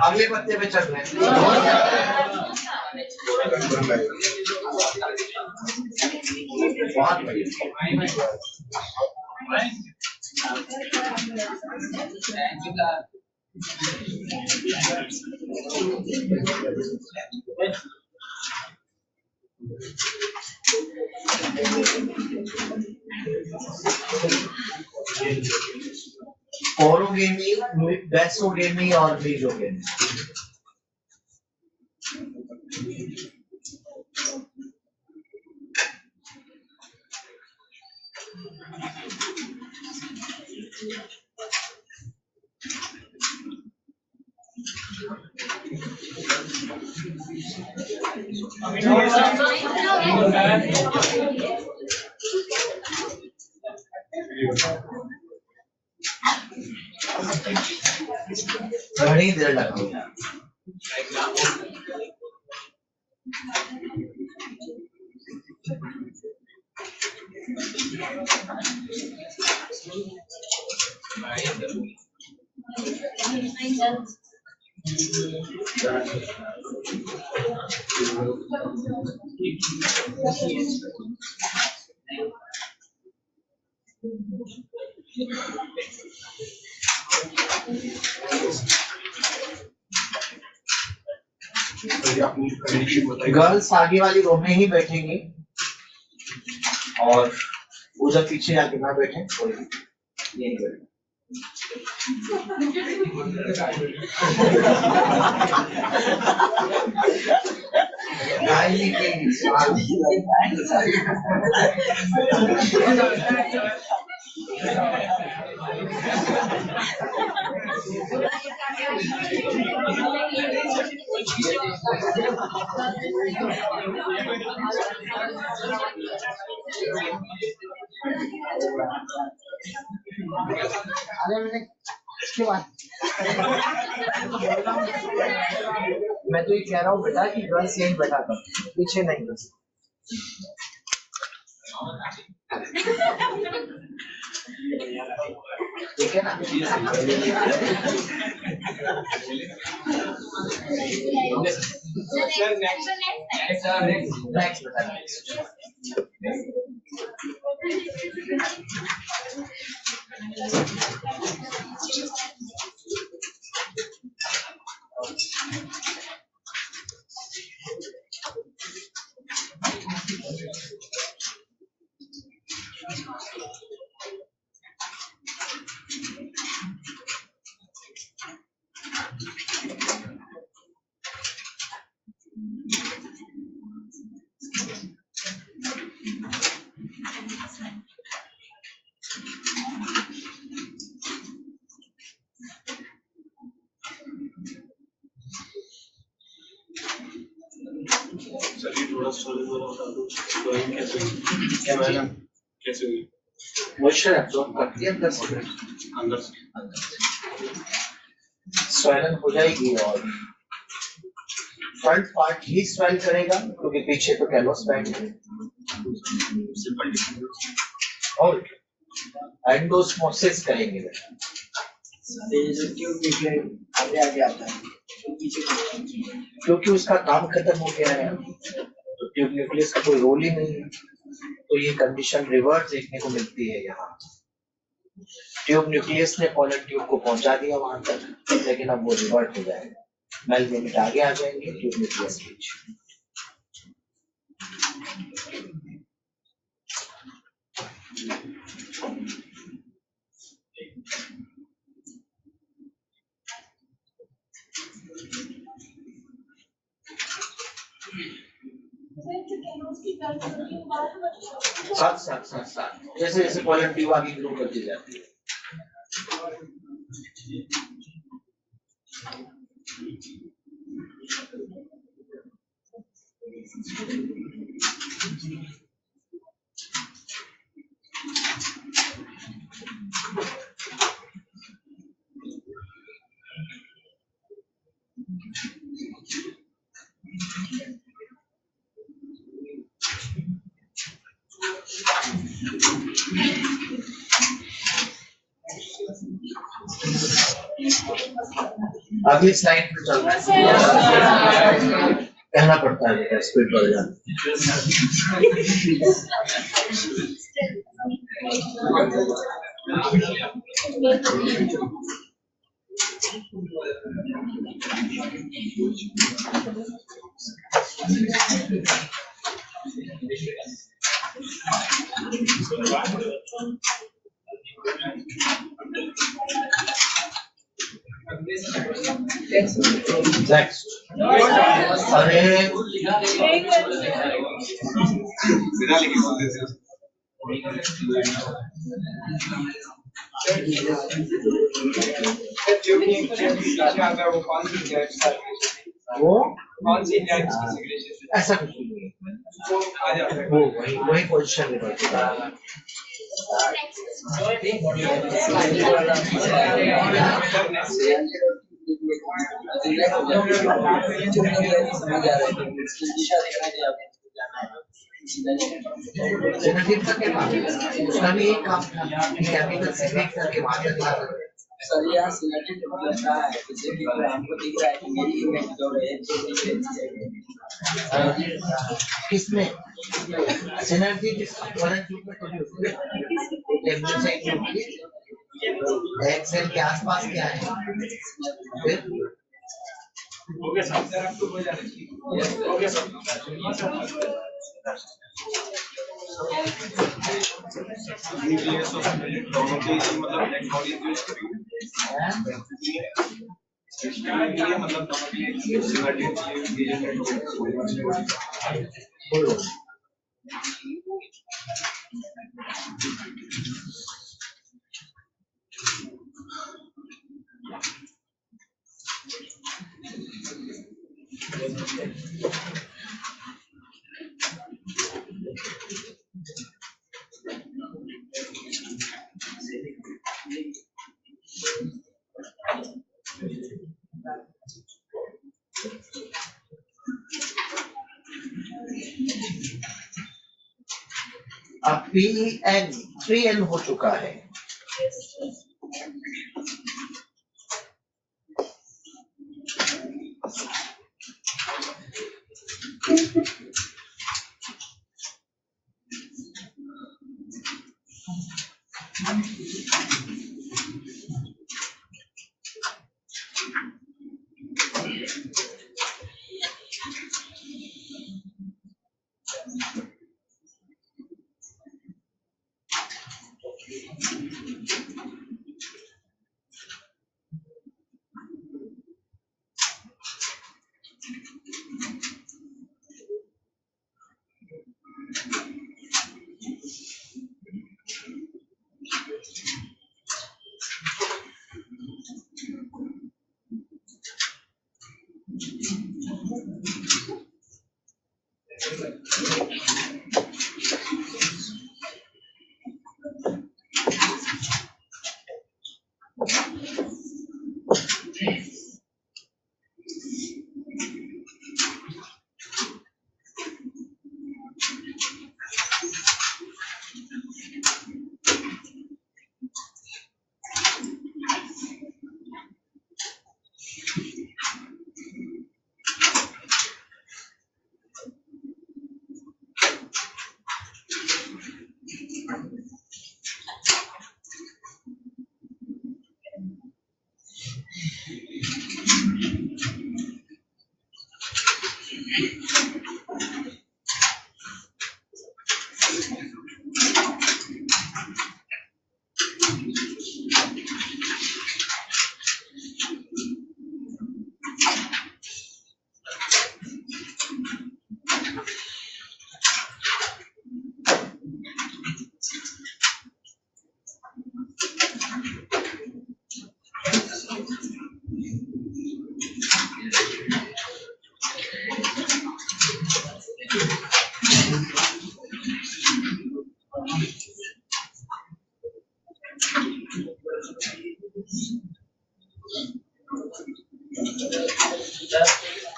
अगले पत्ते पे चल रहे हैं। बहुत ओरोगेमी, बेसोगेमी और बीजोगेमी। घनी देर लगी। गर्ल्स आगे वाली रो में ही बैठेंगी और उधर पीछे आके ना बैठे, यही बैठे। अरे मैंने इसके बाद मैं तो ये कह रहा हूँ बेटा कि गर्ल्स यही बैठा कर पीछे नहीं बस ठीक है ना नेक्स्ट बेटा नेक्स्ट चलिए थोड़ा स्टोरी वाला बता दो ड्राइंग कैसे हुई क्या मैडम कैसे हुई मॉइस्चर एब्जॉर्ब करती है अंदर से स्वेलन हो जाएगी और फ्रंट पार्ट ही स्वेल करेगा क्योंकि पीछे तो कैलोस बैंड है सिंपल और एंडोस्मोसिस करेंगे आगे आगे आता है क्योंकि उसका काम खत्म हो गया है तो ट्यूब न्यूक्लियस का कोई रोल ही नहीं है तो ये कंडीशन रिवर्स देखने को मिलती है यहाँ ट्यूब न्यूक्लियस ने पोलन ट्यूब को पहुंचा दिया वहां तक लेकिन अब वो रिवर्ट हो जाएगा मेल यूनिट आगे आ जाएंगे ट्यूब न्यूक्लियस बीच साथ साथ साथ साथ जैसे जैसे पोलन ट्यूब आगे ग्रो करती जाती है अगली स्लाइड पे चल रहा है कहना पड़ता है बेटा स्पीड बढ़ जाती नेक्स्ट अरे बिना लिखे बोल देते हो वो कौन सी ऐसा कुछ नहीं है वो वही पोजीशन में बैठेगा सिनर्जी का क्या काम है उसका भी एक काम था कि केमिकल सेग्रीगेट करके बाहर निकालना सर यहाँ सिनर्जी लगता है जैसे कि हमको दिख रहा है कि मेरी इमेज जो है किसमें सिनर्जी जिसका पोलन ट्यूब में थोड़ी होती है एम्ब्रियोसाइट ट्यूब की एक सेल के आसपास क्या है फिर हो गया सर आपको हो जाएगा हो गया सर न्यूक्लियस तो दोनों के मतलब टेक्नोलॉजी यूज करेंगे मतलब दोनों के बोलो अब PEN 3N हो चुका है।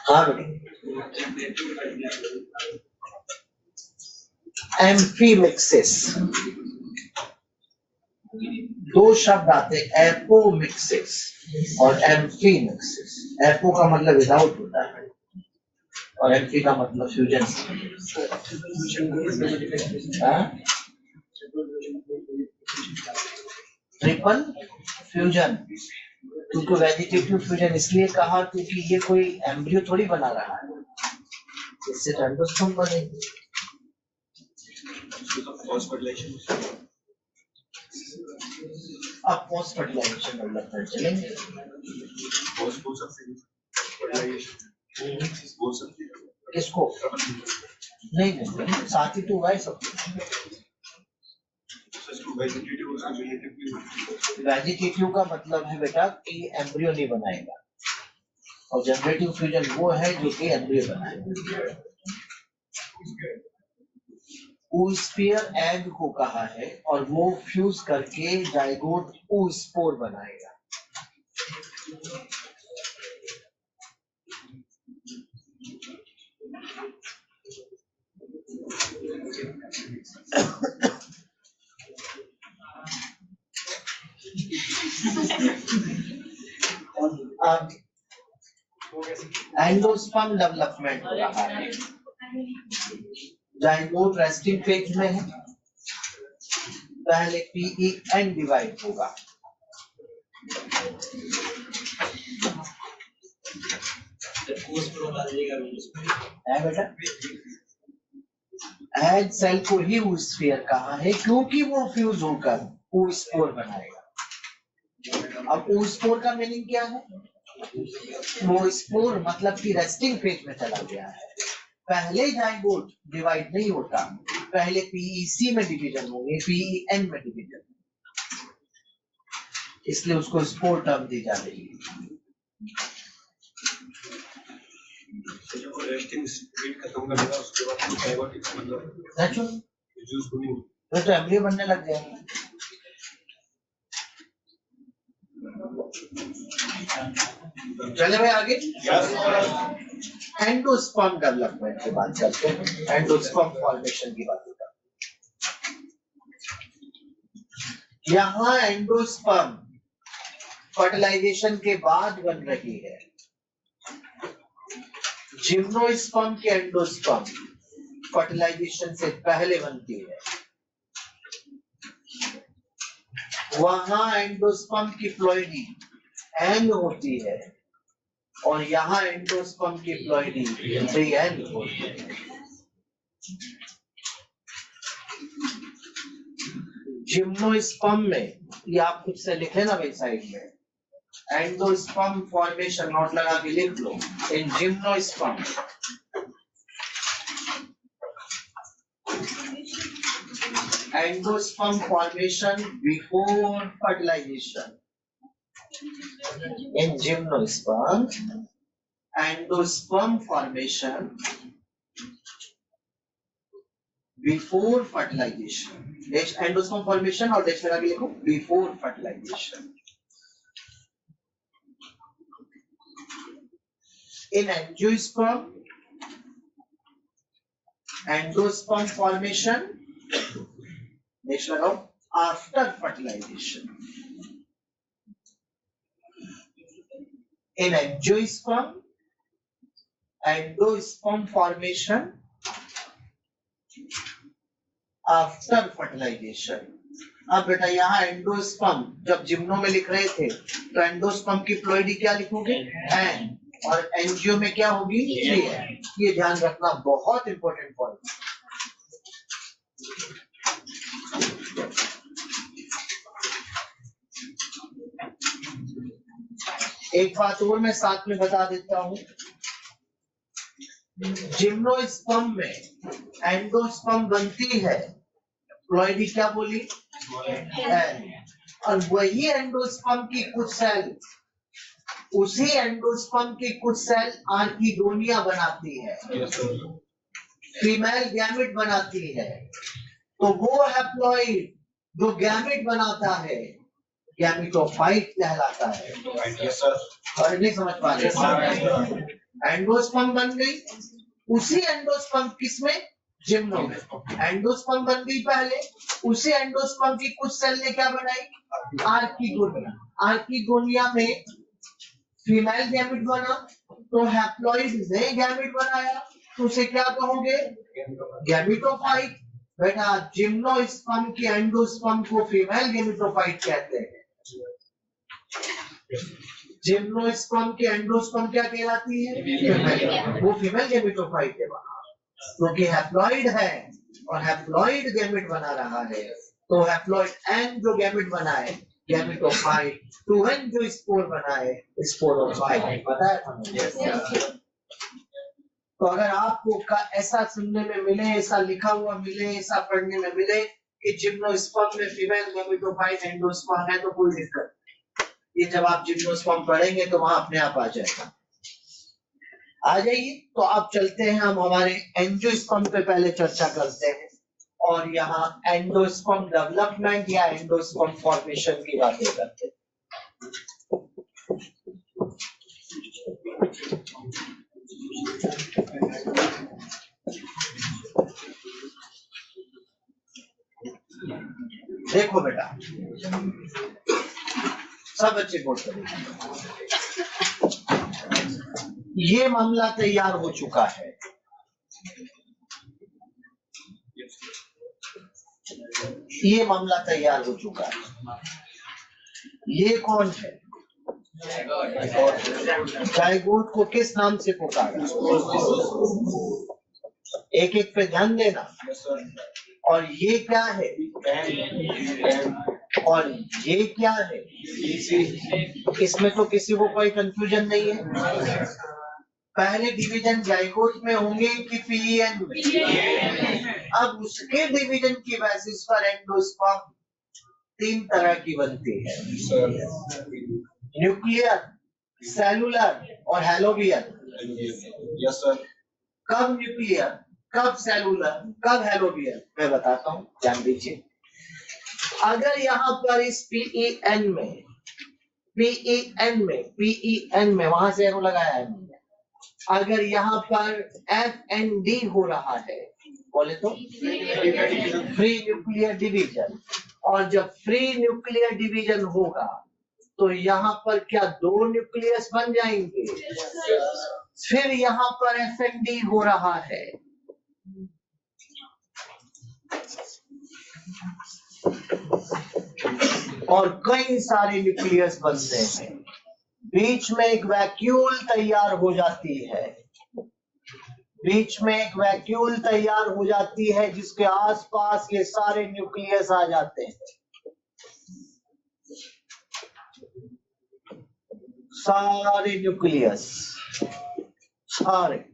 हाँ एम्फीमिक्सिस, दो शब्द आते एपोमिक्सिस और एम्फीमिक्सिस। एपो का मतलब विदाउट होता है और एम्फी का मतलब फ्यूजन। ट्रिपल फ्यूजन, क्योंकि वेजिटेटिव फ्यूजन इसलिए कहा क्योंकि ये कोई एम्ब्रियो थोड़ी बना रहा है, इससे एंडोस्पर्म बनेगी। अब पोस्ट फर्टिलाइजेशन डेवलपमेंट चलेंगे। किसको? नहीं, साथ ही तो हुआ है सब। वेजिटेटिव का मतलब है बेटा कि एम्ब्रियो नहीं बनाएगा, और जनरेटिव फ्यूजन वो है जो कि एम्ब्रियो बनाएगा। oosphere एग को कहा है और वो फ्यूज करके जाइगोट oospore बनाएगा। अब एंडोस्पर्म डेवलपमेंट हो रहा है। जाइगोट रेस्टिंग फेज में है, पहले PEN डिवाइड होगा। है बेटा, एग सेल को ही oosphere कहा है क्योंकि वो फ्यूज होकर oospore बनाएगा। अब oospore का मीनिंग क्या है? वो स्पोर मतलब कि रेस्टिंग फेज में चला गया है। पहले जाइगोट डिवाइड नहीं होता, पहले PEC में डिवीजन होंगे, PEN में डिवीजन, इसलिए उसको स्पोर टर्म दी जा रही है। तो एम्ब्रियो बनने लग जाएगा। चले भाई आगे। एंडोस्पर्म डेवलपमेंट की बात करते हैं, एंडोस्पर्म फॉर्मेशन की बात करते हैं। यहाँ एंडोस्पर्म फर्टिलाइजेशन के बाद बन रही है, जिम्नोस्पर्म के एंडोस्पर्म फर्टिलाइजेशन से पहले बनती है। वहां एंडोस्पर्म की प्लॉइडी एंड होती है और यहाँ एंडोस्पर्म की प्लॉइडी प्री एंड होती है। जिम्नोस्पर्म में, ये आप खुद से लिखे ना भाई साइड में, एंडोस्पर्म फॉर्मेशन नोट लगा के लिख लो। In gymnosperm endosperm formation before fertilization. In gymnosperm, endosperm formation before fertilization. Endosperm formation और डेश लगा के लिखो before fertilization. In angiosperm, endosperm formation dash लगाओ after fertilization. In angiosperm, endosperm formation after fertilization. अब बेटा यहाँ एंडोस्पर्म जब जिम्नो में लिख रहे थे तो एंडोस्पर्म की प्लॉइडी क्या लिखोगे? एन, और एंजियो में क्या होगी? एन। ये ध्यान रखना, बहुत इंपॉर्टेंट पॉइंट। एक बात और मैं साथ में बता देता हूं, जिम्नोस्पर्म में एंडोस्पर्म बनती है, प्लॉइडी क्या बोली? एन, और वही एंडोस्पर्म की कुछ सेल, उसी एंडोस्पर्म की कुछ सेल आर्किगोनिया बनाती है, फीमेल गैमेट बनाती है। तो वो हैप्लॉइड जो गैमेट बनाता है गैमेटोफाइट कहलाता है। और नहीं समझ पा रहे? एंडोस्पर्म बन गई, उसी एंडोस्पर्म किसमें? जिम्नो में। एंडोस्पर्म बन गई पहले, उसी एंडोस्पर्म की कुछ सेल ने क्या बनाई? आर्किगोनिया। आर्किगोनिया में फीमेल गैमेट बना, तो हैप्लॉइड ने गैमेट बनाया, तो उसे क्या कहोगे? गैमेटोफाइट। बेटा जिम्नोस्पर्म की एंडोस्पर्म को फीमेल गैमेटोफाइट कहते हैं। जिम्नोस्पर्म की एंडोस्पर्म क्या कहलाती है? फीमेल। वो फीमेल गैमेटोफाइट है क्योंकि हैप्लॉइड है और हैप्लॉइड गैमेट बना रहा है, तो हैप्लॉइड एन जो गैमेट बना है गैमेटोफाइट, 2n जो स्पोर बना है स्पोरोफाइट। पता है? तो अगर आपको ऐसा सुनने में मिले, ऐसा लिखा हुआ मिले, ऐसा पढ़ने में मिले कि जिम्नोस्पर्म में फीमेल गैमेटोफाइट एंडोस्पर्म है, तो कोई दिक्कत नहीं। ये जब आप जिम्नोस्पर्म पढ़ेंगे तो वहां अपने आप आ जाएगा। आ जाइए, तो आप चलते हैं, हम हमारे एंजियोस्पर्म पे पहले चर्चा करते हैं और यहाँ एंडोस्पर्म डेवलपमेंट या एंडोस्पर्म फॉर्मेशन की बातें करते हैं। देखो बेटा, सब बच्चे बोल करेंगे, ये मामला तैयार हो चुका है। ये मामला तैयार हो चुका है। ये कौन है? जायगोट को किस नाम से पुकारा? एक एक पे ध्यान देना। और ये क्या है? और ये क्या है? इसमें तो किसी को कोई कंफ्यूजन नहीं है। पहले डिवीजन जायगोट में होंगे कि पीईएन में? अब उसके डिवीजन की बेसिस पर एंडोस्पर्म 3 तरह की बनती है, न्यूक्लियर, सेलुलर और हैलोबियल। Yes sir. कब न्यूक्लियर, कब सेलुलर, कब हैलोबियल, मैं बताता हूँ, ध्यान दीजिए। अगर यहाँ पर इस पीईएन में वहां से एरो लगाया है, अगर यहाँ पर FND हो रहा है, बोले तो फ्री न्यूक्लियर डिवीजन, और जब फ्री न्यूक्लियर डिवीजन होगा तो यहाँ पर क्या 2 न्यूक्लियस बन जाएंगे? फिर यहाँ पर FND हो रहा है। और कई सारे न्यूक्लियस बनते हैं, बीच में एक वैक्यूल तैयार हो जाती है, बीच में एक वैक्यूल तैयार हो जाती है जिसके आसपास ये सारे न्यूक्लियस आ जाते हैं, सारे न्यूक्लियस सारे।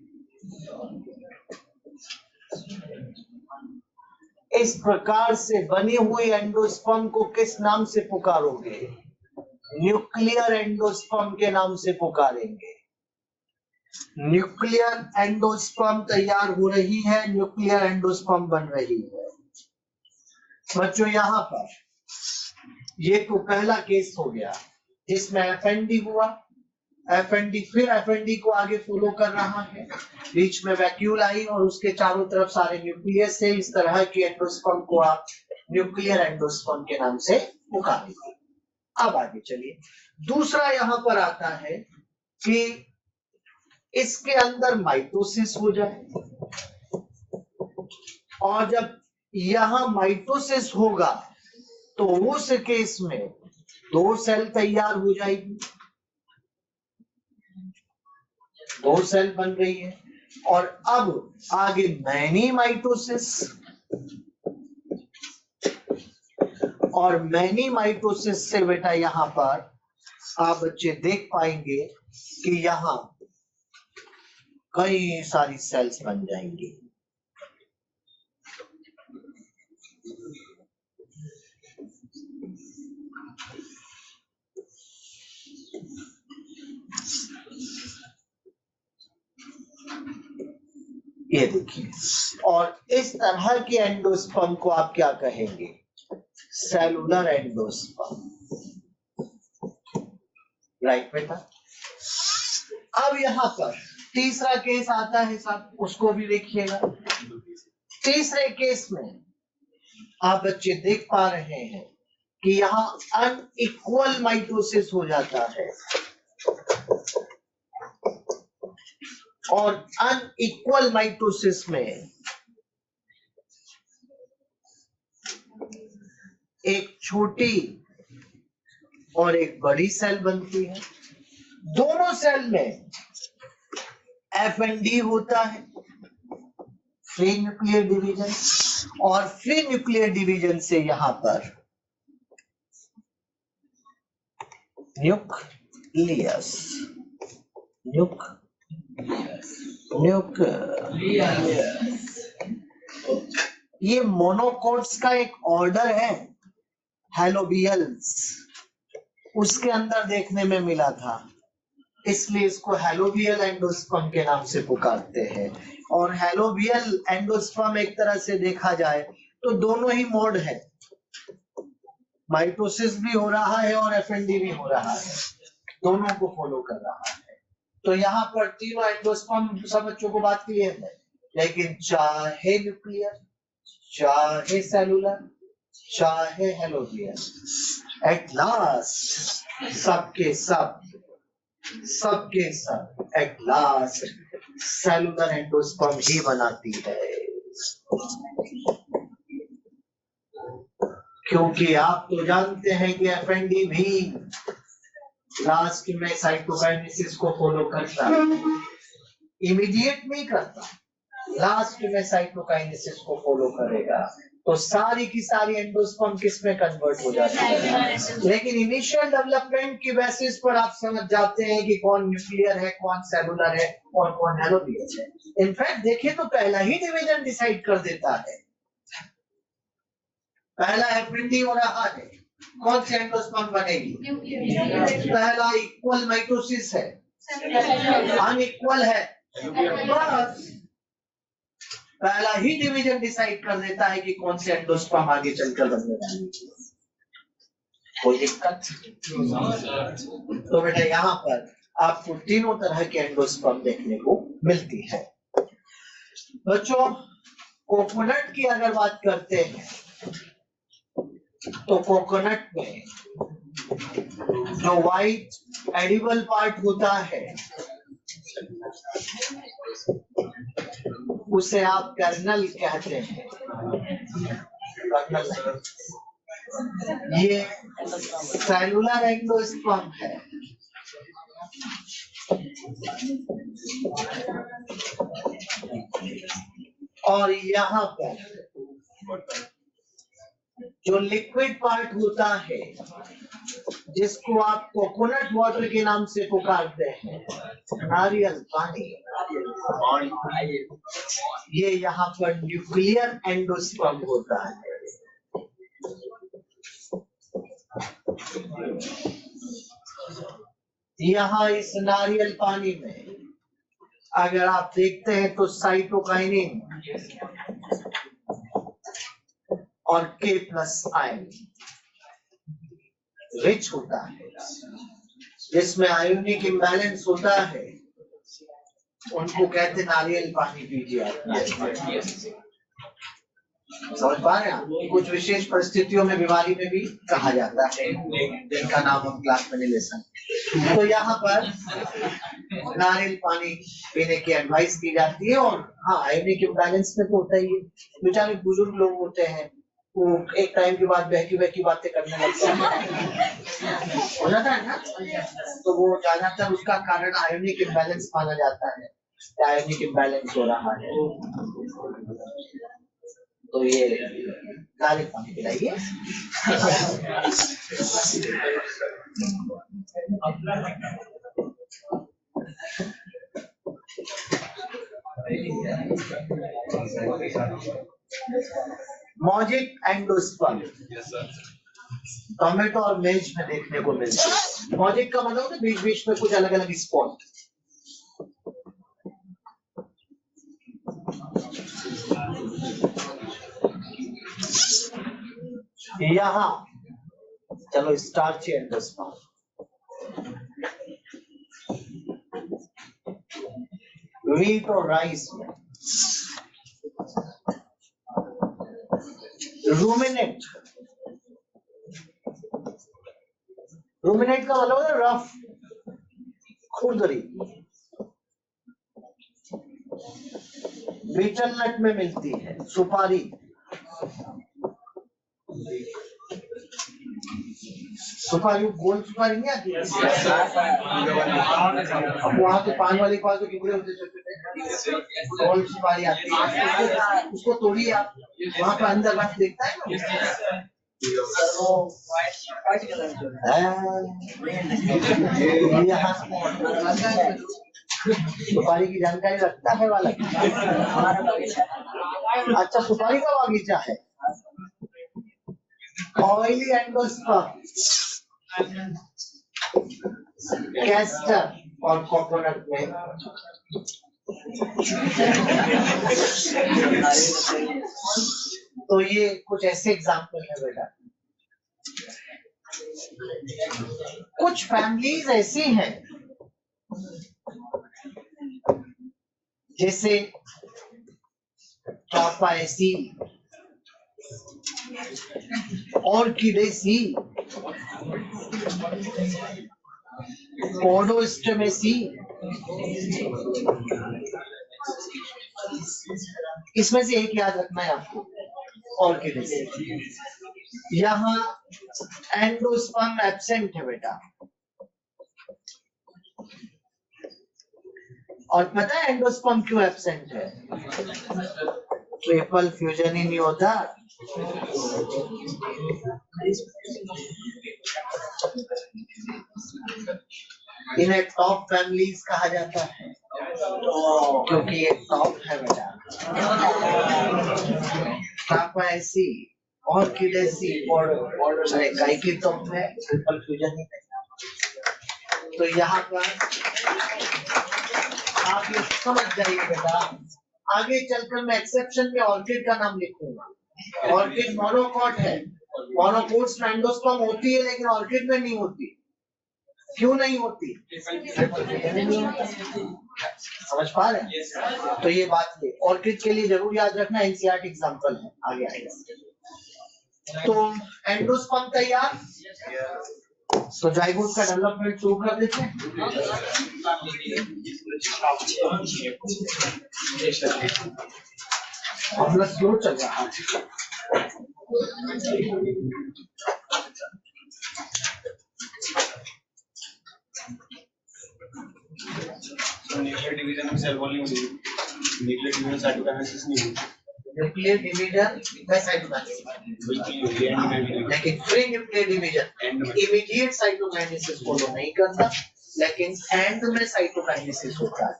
इस प्रकार से बनी हुई एंडोस्पर्म को किस नाम से पुकारोगे? न्यूक्लियर एंडोस्पर्म के नाम से पुकारेंगे। न्यूक्लियर एंडोस्पर्म तैयार हो रही है, न्यूक्लियर एंडोस्पर्म बन रही है। बच्चों यहाँ पर ये तो पहला केस हो गया जिसमें FND हुआ, FND फिर FND को आगे फॉलो कर रहा है, बीच में वैक्यूल आई और उसके चारों तरफ सारे न्यूक्लियस से। इस तरह की एंडोस्पर्म को आप न्यूक्लियर एंडोस्पर्म के नाम से पुकारेंगे। अब आगे चलिए, दूसरा यहाँ पर आता है कि इसके अंदर माइटोसिस हो जाए, और जब यहां माइटोसिस होगा तो उस केस में 2 सेल तैयार हो जाएगी, 2 सेल बन रही है। और अब आगे मैनी माइटोसिस, और मैनी माइटोसिस से बेटा यहां पर आप बच्चे देख पाएंगे कि यहां कई सारी सेल्स बन जाएंगी। ये देखिए, और इस तरह के एंडोस्पर्म को आप क्या कहेंगे? सेलुलर एंडोस्पर्म, राइट बेटा। अब यहां पर तीसरा केस आता है साहब, उसको भी देखिएगा। तीसरे केस में आप बच्चे देख पा रहे हैं कि यहां अनइक्वल माइटोसिस हो जाता है, और अनइक्वल माइटोसिस में एक छोटी और एक बड़ी सेल बनती है। दोनों सेल में FND होता है, फ्री न्यूक्लियर डिवीजन, और फ्री न्यूक्लियर डिवीजन से यहां पर न्यूक्लियस, ये मोनोकोट्स का एक ऑर्डर है, हेलोबियल्स, उसके अंदर देखने में मिला था, इसलिए इसको हेलोबियल एंडोस्पर्म के नाम से पुकारते हैं। और हेलोबियल एंडोस्पर्म एक तरह से देखा जाए तो दोनों ही मोड है, माइटोसिस भी हो रहा है और FND भी हो रहा है, दोनों को फॉलो कर रहा है। तो यहाँ पर तीनों एंडोस्पर्म सब बच्चों को बात क्लियर है, लेकिन चाहे न्यूक्लियर, चाहे सेलुलर, चाहे हेलोबियल, एट लास्ट सबके सब एट लास्ट सेलुलर एंडोस्पर्म ही बनाती है। क्योंकि आप तो जानते हैं कि FND भी लास्ट में साइटोकाइनेसिस को फॉलो करता है, इमीडिएट नहीं करता, लास्ट में साइटोकाइनेसिस को फॉलो करेगा। तो सारी की सारी एंडोस्पर्म किस में कन्वर्ट हो जाती है, लेकिन इनिशियल डेवलपमेंट की बेसिस पर आप समझ जाते हैं कि कौन न्यूक्लियर है, कौन सेलुलर है और कौन हेलोबियल है। इनफैक्ट देखें तो पहला ही डिवीजन डिसाइड कर देता है, पहला FND हो रहा है, कौन सी एंडोस्पर्म बनेगी? पहला इक्वल माइटोसिस है, अनइक्वल है, बस पहला ही डिवीजन डिसाइड कर देता है कि कौन से एंडोस्पर्म आगे चलकर बनने वाली है। कोई दिक्कत? तो बेटा यहाँ पर आपको तीनों तरह के एंडोस्पर्म देखने को मिलती है। बच्चों, कोकोनट की अगर बात करते हैं तो कोकोनट में जो व्हाइट एडिबल पार्ट होता है उसे आप कर्नल कहते हैं। कर्नल ये सेलुलर एंडोस्पर्म है। और यहाँ पर जो लिक्विड पार्ट होता है जिसको आप कोकोनट वाटर के नाम से पुकारते हैं, नारियल पानी, ये यहाँ पर न्यूक्लियर एंडोस्पर्म होता है। यहाँ इस नारियल पानी में अगर आप देखते हैं तो साइटोकाइनिन और K+ आयन रिच होता है। जिसमें आयोनिक इम्बैलेंस होता है उनको कहते हैं नारियल पानी पीजिए आप। समझ पा रहे हैं आप? कुछ विशेष परिस्थितियों में बीमारी में भी कहा जाता है, जिनका नाम हम क्लास में नहीं ले सकते। तो यहाँ पर नारियल पानी पीने की एडवाइस की जाती है। और हाँ, आयोनिक इम्बैलेंस में तो होता ही है। बेचारे बुजुर्ग लोग होते हैं, वो एक टाइम के बाद बहकी बहकी बातें करने लगते हैं, हो जाता है ना। तो वो ज्यादातर उसका कारण आयोनिक इम्बैलेंस माना जाता है, आयोनिक इम्बैलेंस हो रहा है। तो ये नारियल पानी पिलाइए। मॉजिक एंडोस्पर्म टोमेटो और मेज में देखने को मिलते हैं। मॉजिक का मतलब है बीच बीच में कुछ अलग अलग स्पॉट। यहाँ चलो स्टार्ची एंडोस्पर्म, व्हीट और राइस में। रूमिनेट, रूमिनेट का मतलब है रफ, खुरदरी। बीटल नट में मिलती है, सुपारी। सुपारी गोल सुपारी नहीं आती। अब वहाँ तो पान वाले के पास तो टुकड़े होते छोटे, गोल सुपारी आती है। उसको तोड़िए आप, वहाँ पर अंदर रख देखता है ना। सुपारी की जानकारी रखता है वाला। अच्छा, सुपारी का बागीचा है। ऑयली एंडोस्पर्म, कैस्टर और कोकोनट में। तो ये कुछ ऐसे एग्जाम्पल है बेटा। कुछ फैमिलीज ऐसी हैं जैसे ट्राफाएसी, ऑर्किडेसी, पोडोस्टमेसी। इसमें से एक याद रखना है आपको, ऑर्किडेसी। यहाँ एंडोस्पर्म एब्सेंट है बेटा। और पता है एंडोस्पर्म क्यों एब्सेंट है? ट्रिपल फ्यूजन ही नहीं होता। इन्हें टॉप फैमिलीज कहा जाता है क्योंकि ये टॉप है बेटा। ट्राफाएसी, ऑर्किडेसी और गायकी टॉप है, ट्रिपल फ्यूजन ही नहीं। तो यहाँ पर आप ये समझ जाइए बेटा। आगे चलकर मैं एक्सेप्शन में ऑर्किड का नाम लिखूंगा। ऑर्किड मोनोकॉट है। मोनोकोट्स में एंडोस्पर्म होती है लेकिन ऑर्किड में नहीं होती। क्यों नहीं होती? समझ पा रहे हैं? तो ये बात है, ऑर्किड के लिए जरूर याद रखना। एनसीईआरटी एग्जांपल है, आगे आएगा। तो एंडोस्पर्म तैयार, तो जाइगोट का डेवलपमेंट शुरू कर देते हैं। अपना स्लो चल रहा है। न्यूक्लियर डिवीजन में सेल वॉल नहीं होती, न्यूक्लियर डिवीजन साइटोकाइनेसिस नहीं होती, न्यूक्लियर डिवीजन में साइटोकाइनेसिस, बल्कि होती है एंड में भी। लेकिन free nuclear division immediate cytokinesis follow नहीं करता, लेकिन एंड में साइटोकाइनेसिस होता है।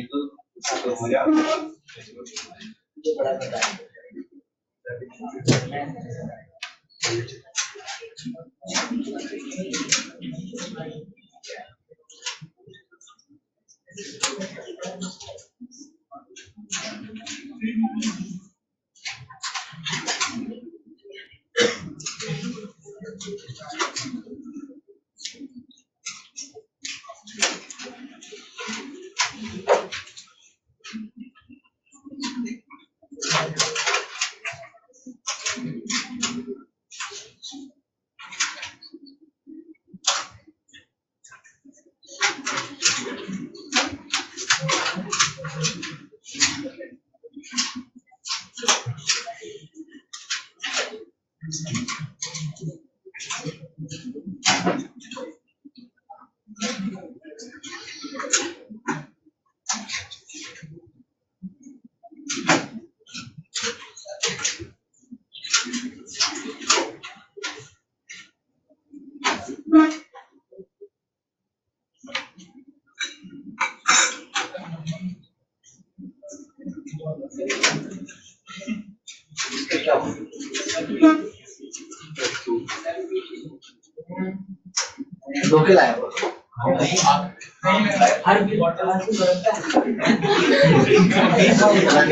तो मजा ये बड़ा बता धोखे लाया वो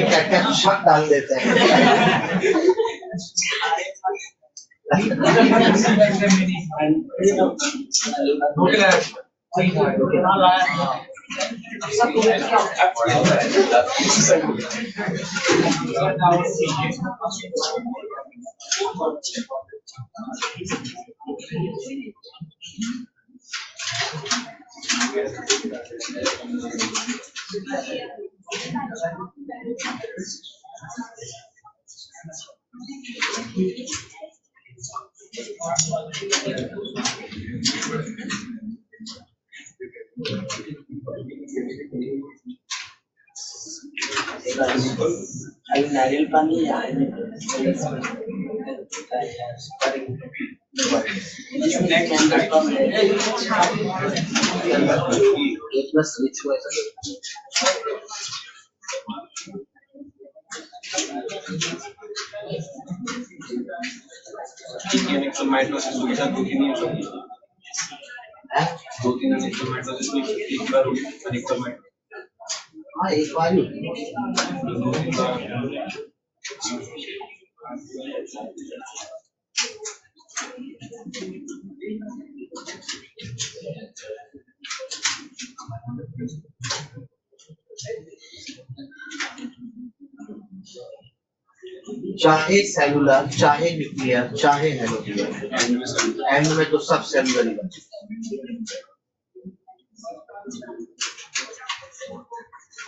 क्या शक डाल देते हैं। अभी नारियल पानी प्लस स्विच हुआ माइटोसिस के साथ दुखी नहीं हो सकती, दो तीन माइटोसिस में एक बार होगी, अधिकतर माइटोसिस हाँ एक बार ही चाहे सेलुलर चाहे न्यूक्लियर चाहे हेलोक्लियर एंड में तो सब सेलुलर ही बचे।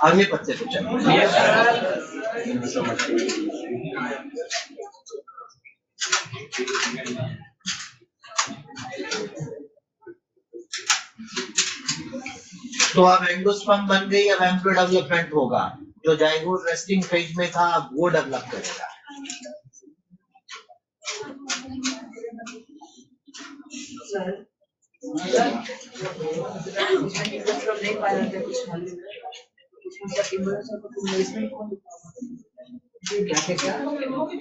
अगले पत्ते पे चलिए। तो अब एंडोस्पर्म बन गई, अब एम्ब्रियो डेवलपमेंट होगा, जो जाइगोट रेस्टिंग फेज में था अब वो डेवलप करेगा।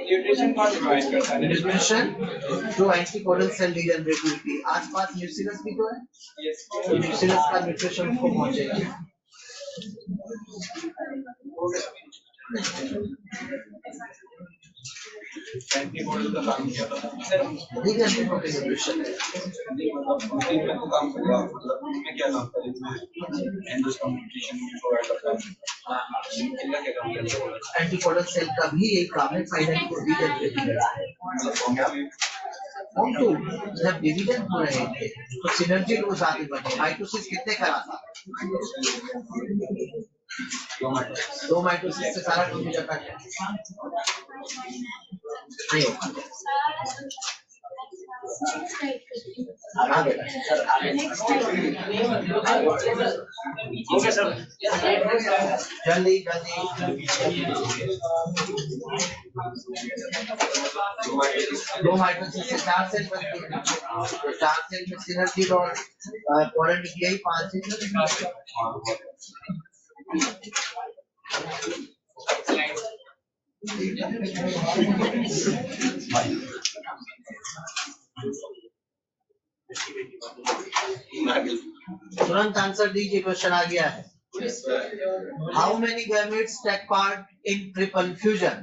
न्यूट्रिशन कौन प्रोवाइड करता है? न्यूट्रिशन जो एंटीकोडल सेल रीजनरेटिविटी आसपास न्यूक्लियस भी तो है, तो न्यूक्लियस का न्यूट्रिशन को पहुंचेगा। एंटीबॉडी का काम किया था ठीक है, एंटीबॉडी ट्रीटमेंट को काम करेगा मतलब मैं क्या काम करें एंडोस्कोप न्यूट्रिशन प्रोवाइड करता हूं इनका क्या काम करता है एंटीकोडल सेल का भी एक काम है फाइनल को रीजनरेट हम तो जब डिवीजन हो रहे थे तो सिनर्जी को साथ ही बने माइटोसिस कितने करा था 2 माइटोसिस से सारा डिवीजन का नहीं हो पाता आगे ओके सर जल्दी दो माइटोसिस से 4 सेल बनते हैं तो 4 सेल में सिनर्जी और कोलन न्यूक्लियाई 5 सेल तुरंत आंसर दीजिए, क्वेश्चन आ गया है। How many gametes take part in triple fusion?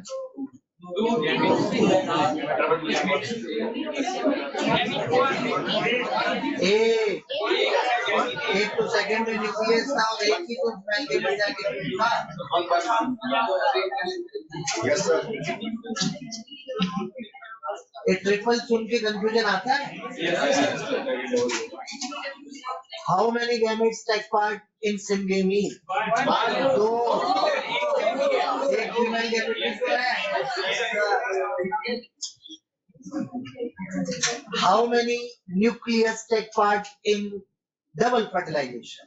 एक तो सेकंड में न्यूक्लियस था और एक ही तो पहले में जाके था। यस सर ये ट्रिपल सुन के कंफ्यूजन आता है। How many gametes take part in syngamy? दो, एक फीमेल गैमेट है। How many nucleus take part in double fertilization?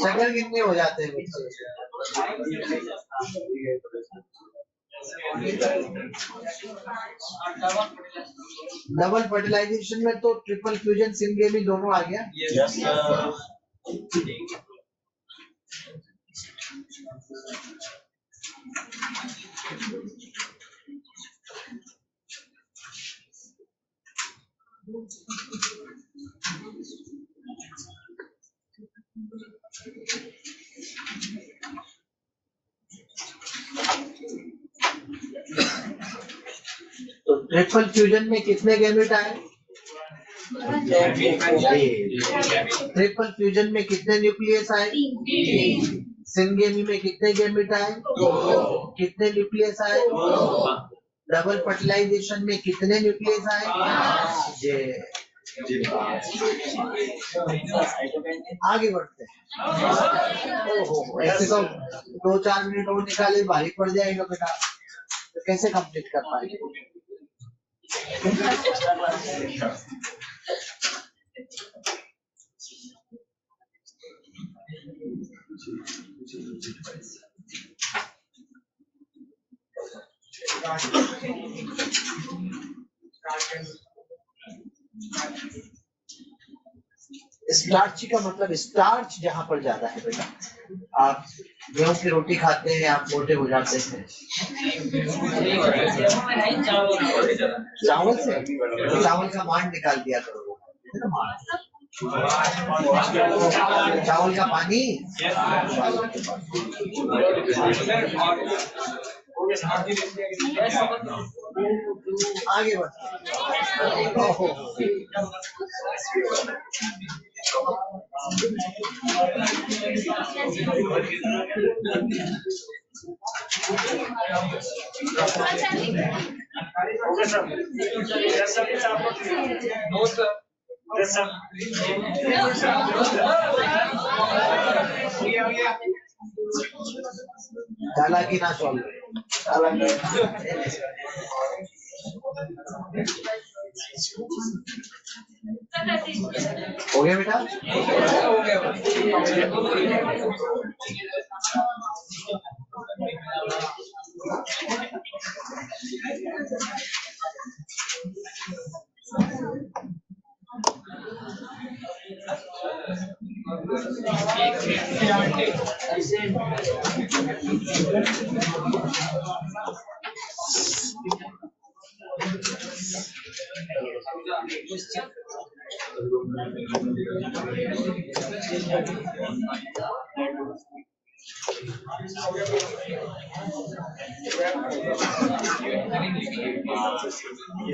शक्ल कितने हो जाते हैं बच्चे? डबल फर्टिलाइजेशन में तो ट्रिपल फ्यूजन सिंगेमी दोनों आ गया। यस सर तो ट्रिपल फ्यूजन में कितने गैमेट आए? ट्रिपल फ्यूजन में कितने न्यूक्लियस आए? सिंगेमी में कितने गैमेट आए? कितने न्यूक्लियस आए? डबल फर्टिलाइजेशन में कितने न्यूक्लियस आए? आगे बढ़ते हैं। ओहो, ऐसे तो 2-4 मिनट और निकाले भारी पड़ जाएगा बेटा, तो कैसे कंप्लीट कर पाएंगे? स्टार्च का मतलब स्टार्च जहां पर ज्यादा है बेटा। आप गेहूं की रोटी खाते हैं, आप मोटे हो जाते हैं। चावल से चावल का मांड निकाल दिया करो, चावल का पानी। आगे बढ़ते okay sir yes sir no sir yes sir डाला कि ना सॉल्व? हो गया बेटा? हो गया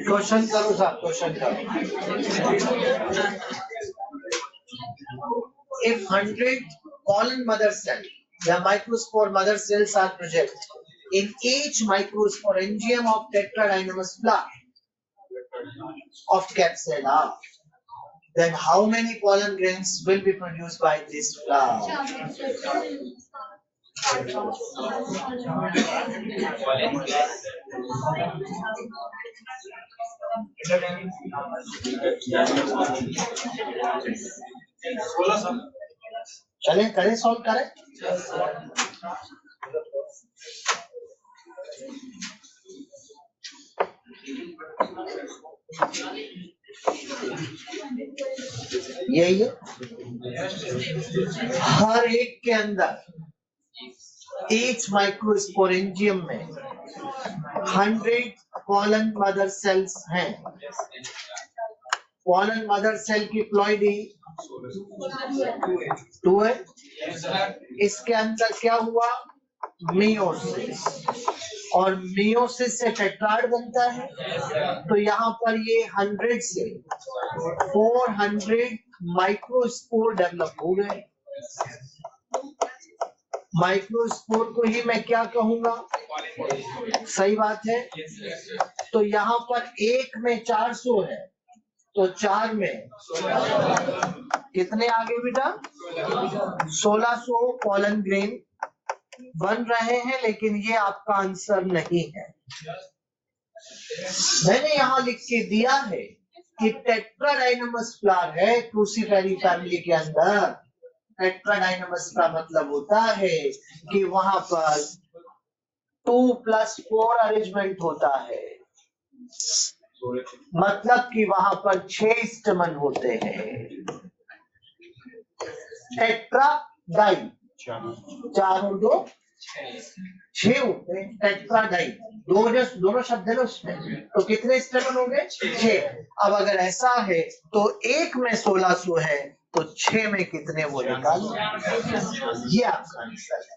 क्वेश्चन करो साहब, क्वेश्चन करो। If 100 pollen mother cell, the microspore mother cells are present in each microsporangium of Tetradynamous flower of Capsella, then how many pollen grains will be produced by this flower? चले करें, सॉल्व करें। यही है, हर एक के अंदर each microsporangium में 100 pollen mother cells हैं। pollen mother cell की प्लॉइडी 2 है। इसके अंदर क्या हुआ? मियोसिस, और मियोसिस से टेट्राड बनता है। तो यहाँ पर ये 100 से 400 माइक्रोस्पोर डेवलप हो गए। माइक्रोस्पोर को ही मैं क्या कहूंगा? सही बात है। तो यहाँ पर एक में 400 है, तो 4 में कितने आगे बेटा? 1600 पॉलन ग्रेन बन रहे हैं, लेकिन ये आपका आंसर नहीं है। मैंने यहाँ लिख के दिया है कि टेट्राडाइनमस फ्लावर है क्रूसीफेरी फैमिली के अंदर। टेट्राडाइनमस का मतलब होता है कि वहां पर 2+4 अरेंजमेंट होता है, मतलब कि वहां पर 6 स्टेमन होते हैं। टेट्राडाई 4 और 2 6 होते हैं। टेट्राडाई दोनों शब्द है ना उसमें, तो कितने स्टेमन हो गए? 6। अब अगर ऐसा है तो एक में 1600 है, तो 6 में कितने वो निकालो। ये आपका आंसर है।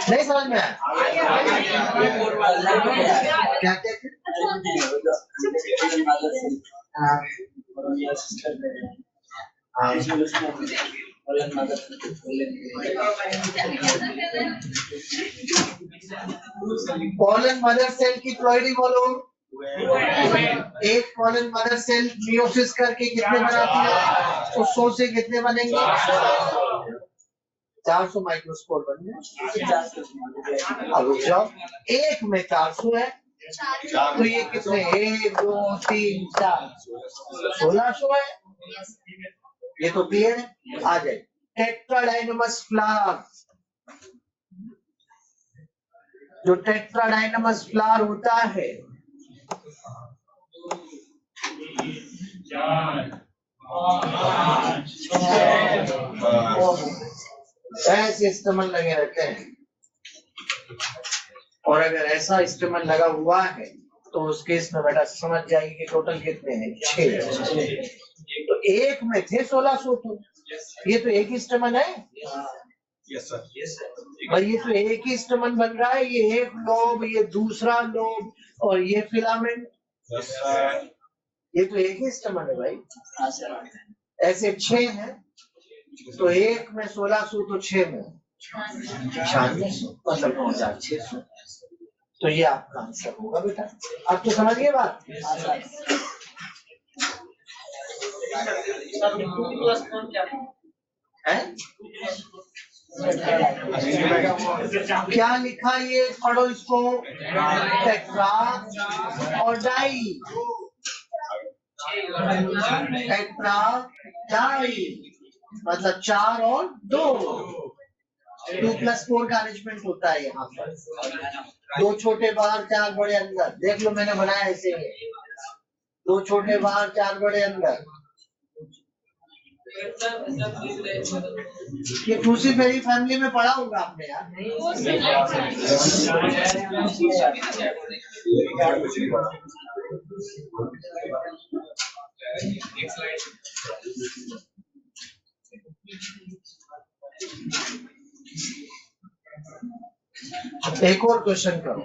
नहीं समझ में आया? क्या कहते? पॉलन मदर सेल की प्लॉइडी बोलो। एक पॉलन मदर सेल मियोसिस करके कितने बनाती है? तो 100 से कितने बनेंगे? 400 माइक्रोस्पोर बन गए। अब जाओ, एक में 400 है, तो ये कितने? 1 2 3 4 1600 है। ये तो क्लियर है। आ जाए टेट्राडाइनमस फ्लावर। जो टेट्राडाइनमस फ्लावर होता है, ऐसे स्टेमन लगे रहते हैं, और अगर ऐसा स्टेमन लगा हुआ है तो उस केस में बेटा समझ जाएगी कि टोटल कितने हैं? 6। तो एक में थे 1600, तो ये तो एक ही स्टेमन है। Yes sir. और ये तो एक ही स्टेमन बन रहा है। ये एक लोब, ये दूसरा लोब, और ये फिलामेंट। ये तो एक ही स्टेमन है भाई। ऐसे 6 हैं, तो एक में 1600, तो 6 में 9600, मतलब 9600। तो ये आपका आंसर होगा बेटा। अब तो समझ गए बात? है? क्या लिखा? ये पढ़ो इसको। टेट्रा और डाई। टेट्रा डाई मतलब 4 और 2। 2+4 का अरेंजमेंट होता है यहाँ पर। 2 छोटे बाहर 4 बड़े अंदर। देख लो मैंने बनाया ऐसे, 2 छोटे बाहर 4 बड़े अंदर। ये क्रूसीफेरी फैमिली में पढ़ा होगा आपने यार। एक और क्वेश्चन करो।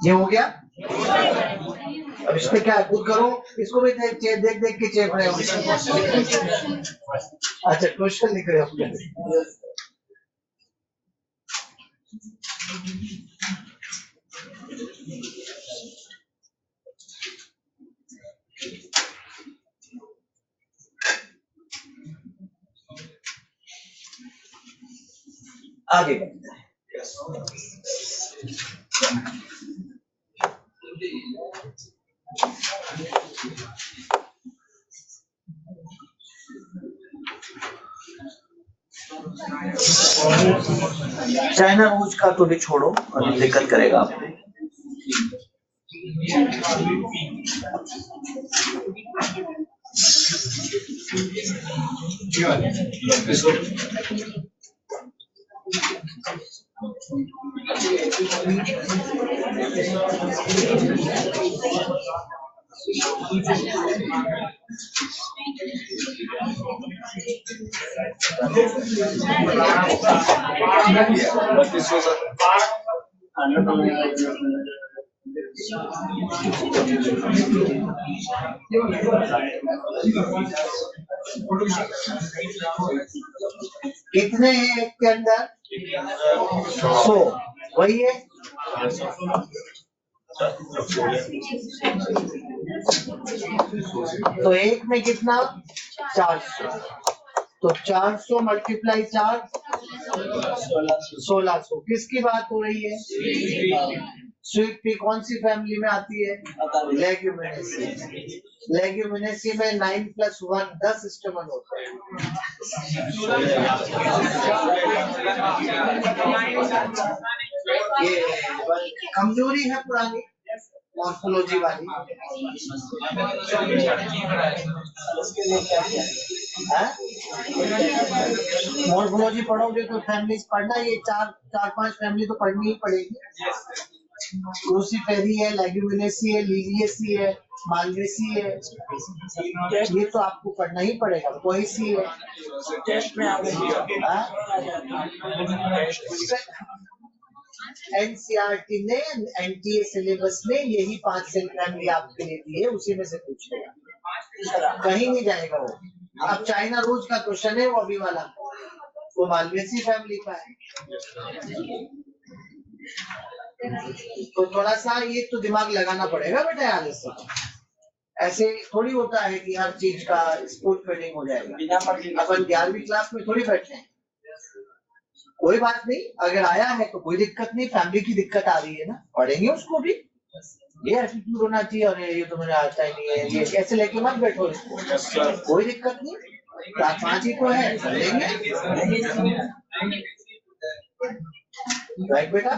ये हो गया। अब इस पे क्या है, खुद करो। इसको भी देख देख के चेक रहे हो। अच्छा, क्वेश्चन लिख रहे हो। आगे बढ़ते हैं। चाइना रोज का तो भी छोड़ो, अभी दिक्कत करेगा आपको। कितने हैं एक के अंदर? 100। वही है। तो एक में कितना? 400। तो 400 मल्टीप्लाई 4 1600। किसकी बात हो रही है? स्वीट पी कौन सी फैमिली में आती है? लेग्यूमिनेसी। लेग्यूमिनेसी में 9 + 1 10 स्टेमन होते हैं। ये कमजोरी है पुरानी मॉर्फोलॉजी वाली। मॉर्फोलॉजी पढ़ोगे तो फैमिलीज पढ़ना, ये 4-5 फैमिली तो पढ़नी ही पड़ेगी। क्रूसीफेरी है, लेग्यूमिनेसी है, लीलियेसी है, मालवेसी है, ये तो आपको पढ़ना ही पड़ेगा। पोएसी है। एनसीईआरटी ने एनटीए सिलेबस में यही 5 सेल फैमिली आपके लिए दी है, उसी में से पूछेगा, कहीं नहीं जाएगा वो। अब चाइना रोज का क्वेश्चन है वो अभी वाला, वो मालवेसी फैमिली का है। तो थोड़ा सा ये तो दिमाग लगाना पड़ेगा बेटा यार। इससे ऐसे थोड़ी होता है कि हर चीज का स्कूल फीडिंग हो जाएगा। अपन 11वीं क्लास में थोड़ी बैठे हैं। कोई बात नहीं, अगर आया है तो कोई दिक्कत नहीं। फैमिली की दिक्कत आ रही है ना, पढ़ेंगे उसको भी। ये एटीट्यूड होना चाहिए, और ये तो मुझे आता ही नहीं है, ये कैसे लेके मत बैठो इसको। कोई दिक्कत नहीं, क्लास 5 ही तो है, पढ़ेंगे। राइट बेटा।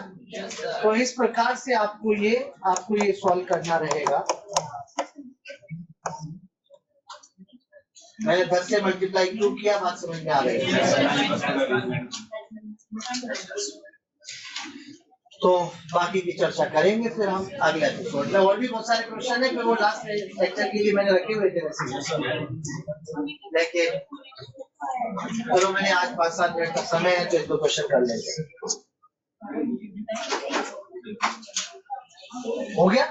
तो इस प्रकार से आपको ये सॉल्व करना रहेगा। मैंने 10 से मल्टीप्लाई क्यों किया, बात समझ में आ रही है। तो बाकी की चर्चा करेंगे फिर हम अगले एपिसोड में। और भी बहुत सारे क्वेश्चन है, फिर वो लास्ट लेक्चर के लिए मैंने रखे हुए थे वैसे, लेकिन चलो मैंने आज 5-7 मिनट का समय है तो 1-2 क्वेश्चन कर लेंगे। हो गया।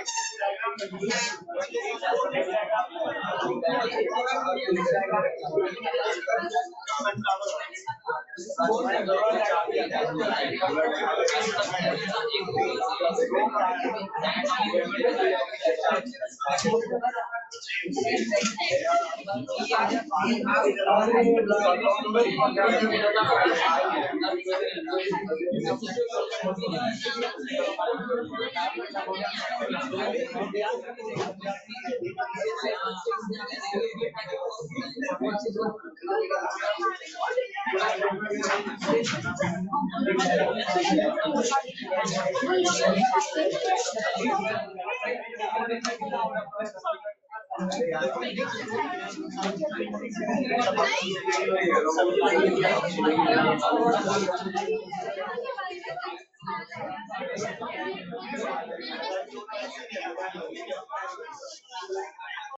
Thank you.